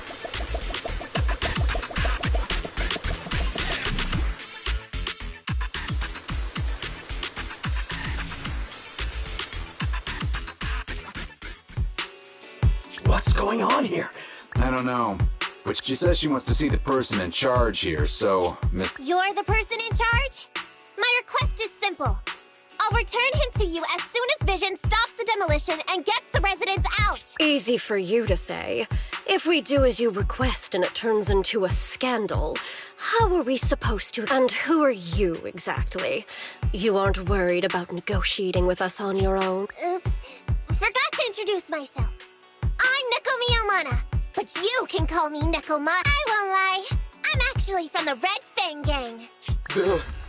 What's going on here? I don't know. But she says she wants to see the person in charge here, so... You're the person in charge? My request is simple. I'll return him to you as soon as Vision stops the demolition and gets the residents out. Easy for you to say. If we do as you request and it turns into a scandal, how are we supposed to? And who are you, exactly? You aren't worried about negotiating with us on your own? Oops. Forgot to introduce myself. I'm Neko Miyamana, but you can call me Neko-Ma. I won't lie. I'm actually from the Red Fang Gang.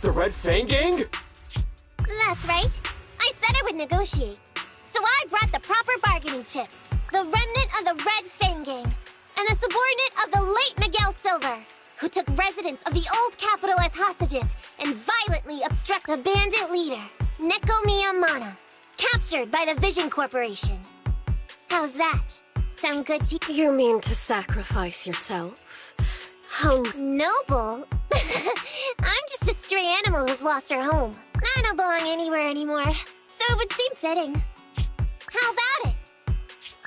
The Red Fang Gang? That's right. I said I would negotiate. So I brought the proper bargaining chips. The remnant of the Red Fang Gang. And a subordinate of the late Miguel Silver. who took residents of the old capital as hostages and violently obstruct the bandit leader, Neko Mana, captured by the Vision Corporation. How's that? Sound good to you? You mean to sacrifice yourself? How noble? I'm just a stray animal who's lost her home. I don't belong anywhere anymore, so it would seem fitting. How about it?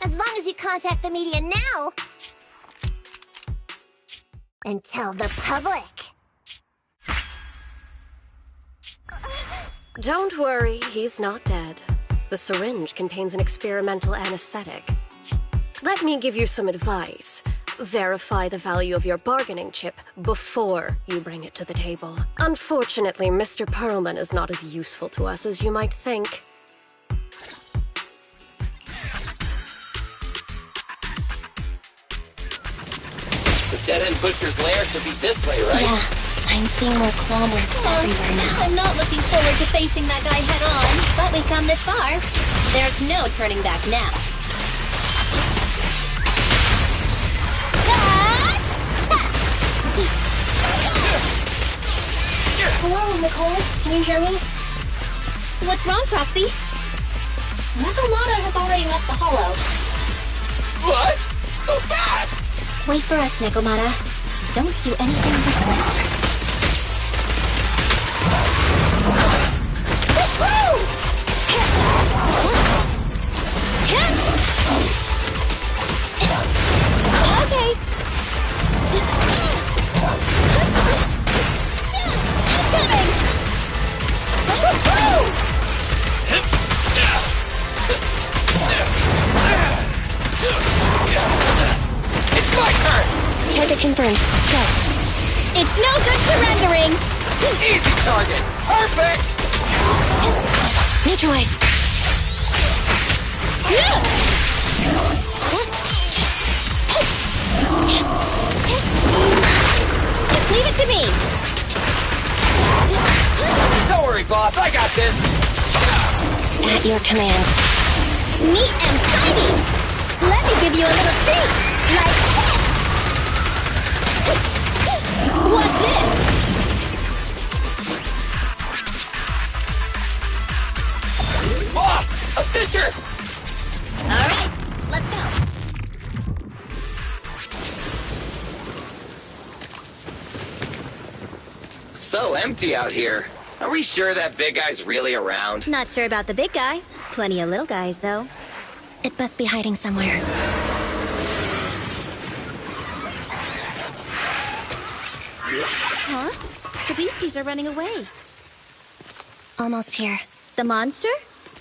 As long as you contact the media now and tell the public. Don't worry, he's not dead. The syringe contains an experimental anesthetic. Let me give you some advice. Verify the value of your bargaining chip before you bring it to the table. Unfortunately, Mr. Perlman is not as useful to us as you might think. The dead-end butcher's lair should be this way, right? Yeah, I'm seeing more claw marks everywhere now. I'm not looking forward to facing that guy head-on, but we've come this far. There's no turning back now. Hello, Nicole. Can you hear me? What's wrong, Proxy? Nakamata has already left the hollow. What? So fast! Wait for us, Nekomata. Don't do anything reckless. Okay. It's my turn! Target confirmed. Go. It's no good surrendering! Easy target! Perfect! Neutralize. Just leave it to me! Don't worry, boss, I got this! At your command. Neat and tidy! Let me give you a little treat! Like this! What's this? Boss! A fisher! Alright, let's go! So empty out here. Are we sure that big guy's really around? Not sure about the big guy. Plenty of little guys, though. It must be hiding somewhere. Huh? The beasties are running away. Almost here. The monster?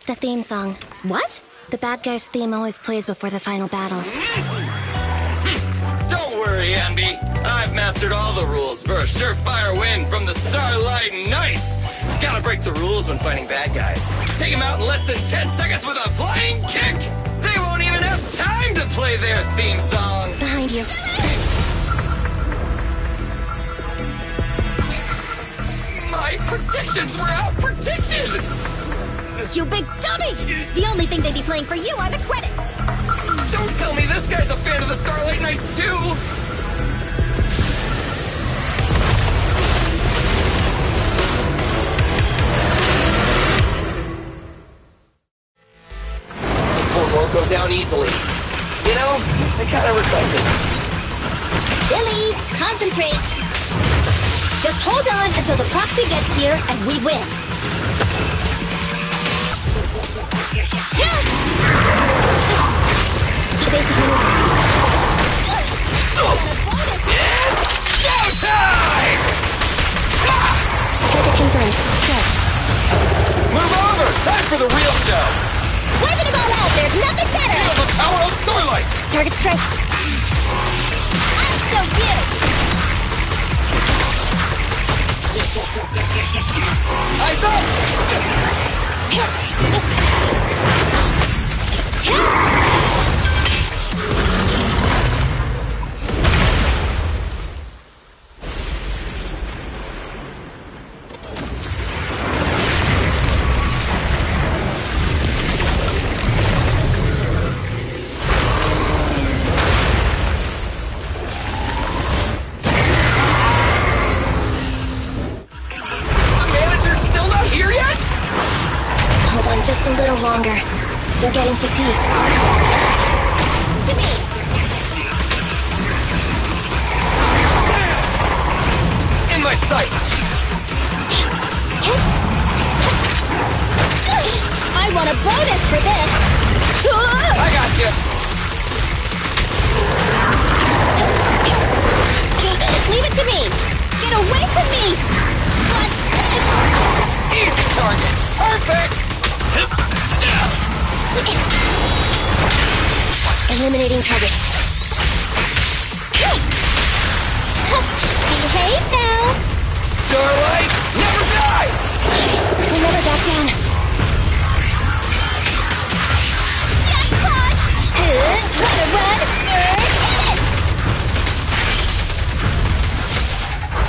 The theme song. What? The bad guy's theme always plays before the final battle. Don't worry, Ambi. I've mastered all the rules for a surefire win from the Starlight Knights. Gotta break the rules when fighting bad guys. Take them out in less than 10 seconds with a flying kick! They won't even have time to play their theme song! Behind you. My predictions were out-predicted! You big dummy! The only thing they'd be playing for you are the credits! Don't tell me this guy's a fan of the Starlight Knights, too! This one won't go down easily. You know, I kinda regret this. Billy, concentrate! Just hold on until the proxy gets here and we win. It's showtime! Target confirmed. Go. Move over! Time for the real show! Wiping them all out! There's nothing better! Feel the power of Starlight! Target strike. I'll show you! Eyes up! little longer. They're getting fatigued. To me! In my sights! I want a bonus for this! I got you! Leave it to me! Get away from me! What's this? Easy target! Perfect! Eliminating target. Behave now! Starlight never dies! We'll never back down. Jackpot! Wanna run? Get it!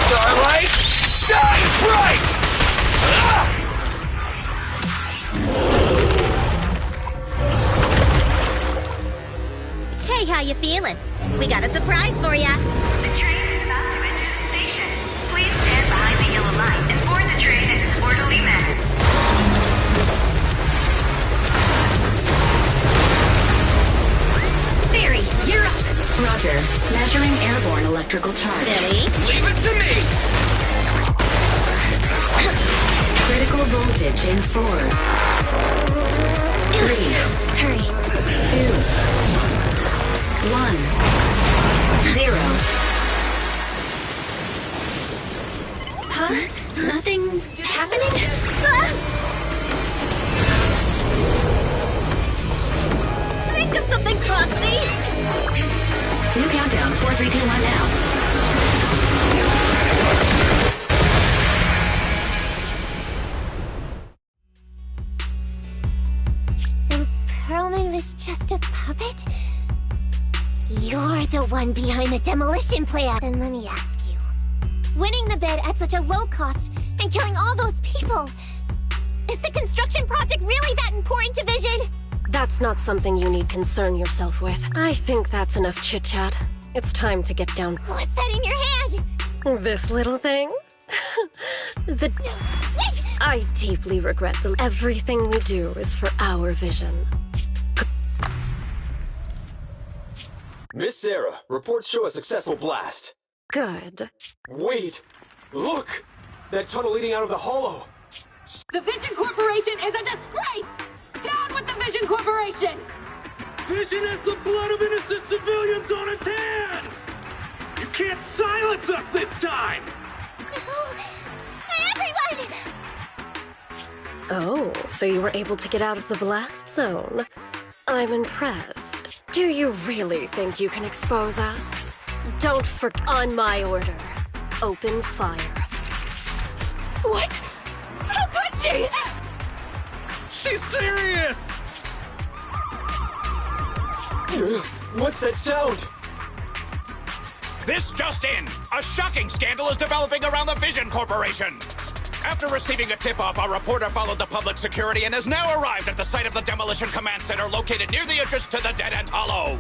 Starlight, shine bright! Hey, how you feeling? We got a surprise for ya. The train is about to enter the station. Please stand behind the yellow line and board the train in an orderly manner. Barry, you're up. Roger. Measuring airborne electrical charge. Billy? Leave it to me! Critical voltage in 4. 3. Hurry. 2. 1. 0. Huh? Nothing's happening? Think of something, Foxy! New countdown. 4, 3, 2, 1 now. So Perlman was just a puppet? You're the one behind the demolition plan. Then let me ask you. Winning the bid at such a low cost and killing all those people, is the construction project really that important to Vision? That's not something you need concern yourself with. I think that's enough chit-chat. It's time to get down. What's that in your hand? This little thing? Wait! I deeply regret that everything we do is for our vision. Miss Sarah, reports show a successful blast. Good. Wait! Look! That tunnel leading out of the hollow! The Vision Corporation is a disgrace! Down with the Vision Corporation! Vision has the blood of innocent civilians on its hands! You can't silence us this time! Everyone! Oh, so you were able to get out of the blast zone. I'm impressed. Do you really think you can expose us? Don't forget, on my order. Open fire. What? How could she? She's serious! What's that sound? This just in! A shocking scandal is developing around the Vision Corporation! After receiving a tip-off, our reporter followed the public security and has now arrived at the site of the Demolition Command Center located near the entrance to the Dead-End Hollow.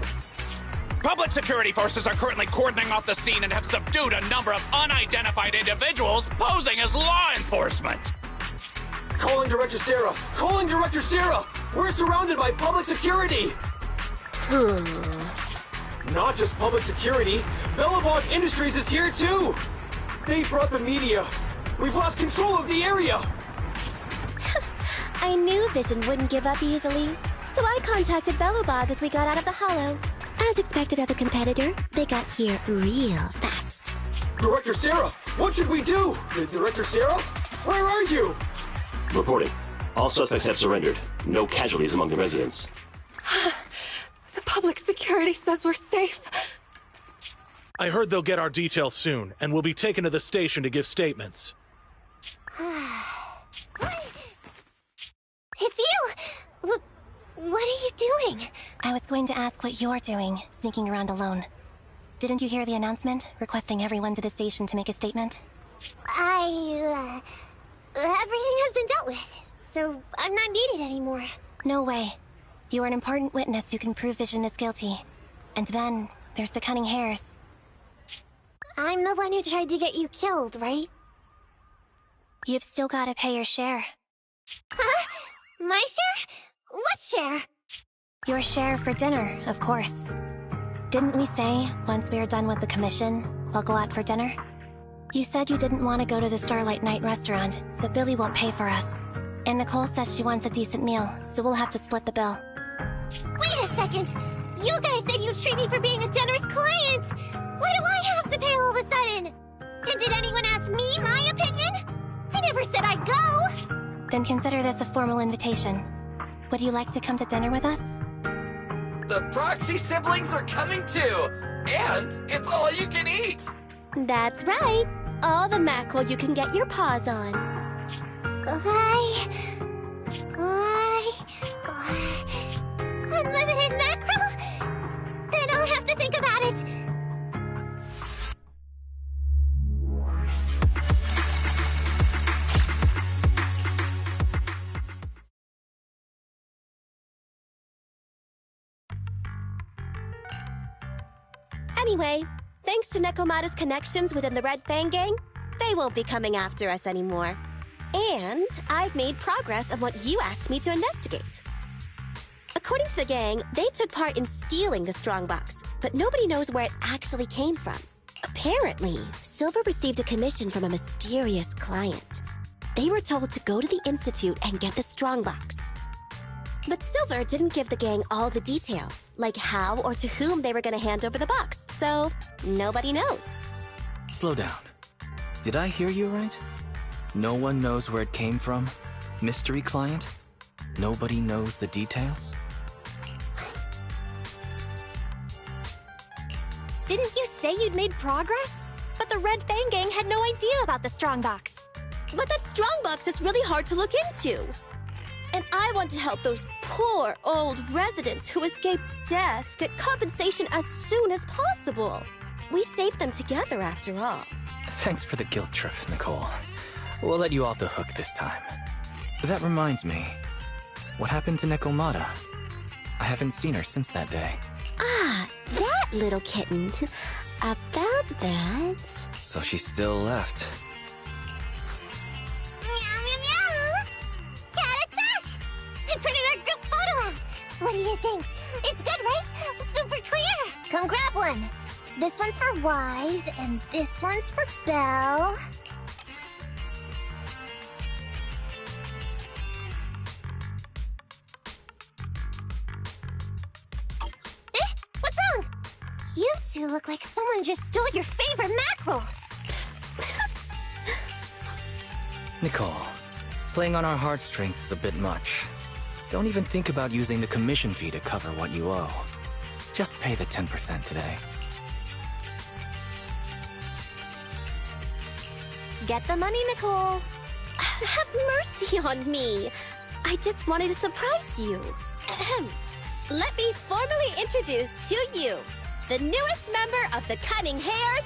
Public security forces are currently cordoning off the scene and have subdued a number of unidentified individuals posing as law enforcement. Calling Director Sarah! Calling Director Sarah! We're surrounded by public security! Not just public security, Bellabog Industries is here too! They brought the media! We've lost control of the area! I knew Vision wouldn't give up easily, so I contacted Bellabog as we got out of the hollow. As expected of a competitor, they got here real fast. Director Sarah, what should we do? Director Sarah? Where are you? Reporting. All suspects have surrendered. No casualties among the residents. The public security says we're safe. I heard they'll get our details soon, and we'll be taken to the station to give statements. It's you! What are you doing? I was going to ask what you're doing, sneaking around alone. Didn't you hear the announcement, requesting everyone to the station to make a statement? Everything has been dealt with, so I'm not needed anymore. No way. You are an important witness who can prove Vision is guilty. And then, there's the Cunning Hares. I'm the one who tried to get you killed, right? You've still gotta pay your share. Huh? My share? share? Your share for dinner, of course. Didn't we say, once we are done with the commission, we'll go out for dinner? You said you didn't want to go to the Starlight Night restaurant, so Billy won't pay for us. And Nicole says she wants a decent meal, so we'll have to split the bill. Wait a second! You guys said you'd treat me for being a generous client! Why do I have to pay all of a sudden? And did anyone ask me my opinion? I never said I'd go! Then consider this a formal invitation. Would you like to come to dinner with us? The Proxy siblings are coming too! And it's all you can eat! That's right. All the mackerel you can get your paws on. Unlimited mackerel? Then I'll have to think about it. Anyway, thanks to Nekomata's connections within the Red Fang Gang, they won't be coming after us anymore. And I've made progress on what you asked me to investigate. According to the gang, they took part in stealing the strongbox, but nobody knows where it actually came from. Apparently, Silver received a commission from a mysterious client. They were told to go to the Institute and get the strongbox. But Silver didn't give the gang all the details, like how or to whom they were going to hand over the box, so nobody knows. Slow down. Did I hear you right? No one knows where it came from? Mystery client? Nobody knows the details? Didn't you say you'd made progress? But the Red Fang Gang had no idea about the strongbox. But that strongbox is really hard to look into. And I want to help those poor old residents who escaped death get compensation as soon as possible. We saved them together after all. Thanks for the guilt trip, Nicole. We'll let you off the hook this time. That reminds me. What happened to Nekomata? I haven't seen her since that day. Ah, that little kitten. About that... So she still left. Meow, meow, meow! Cat attack! I printed our group photo out! What do you think? It's good, right? Super clear! Come grab one! This one's for Wise, and this one's for Belle. What's wrong? You two look like someone just stole your favorite mackerel. Nicole, playing on our heartstrings is a bit much. Don't even think about using the commission fee to cover what you owe. Just pay the 10% today. Get the money, Nicole. Have mercy on me. I just wanted to surprise you. Let me formally introduce to you the newest member of the Cunning Hares.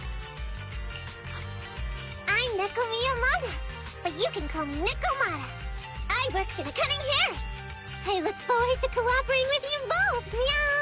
I'm Neko Miyamada, but you can call me Nekomata. I work for the Cunning Hares. I look forward to cooperating with you both. Meow.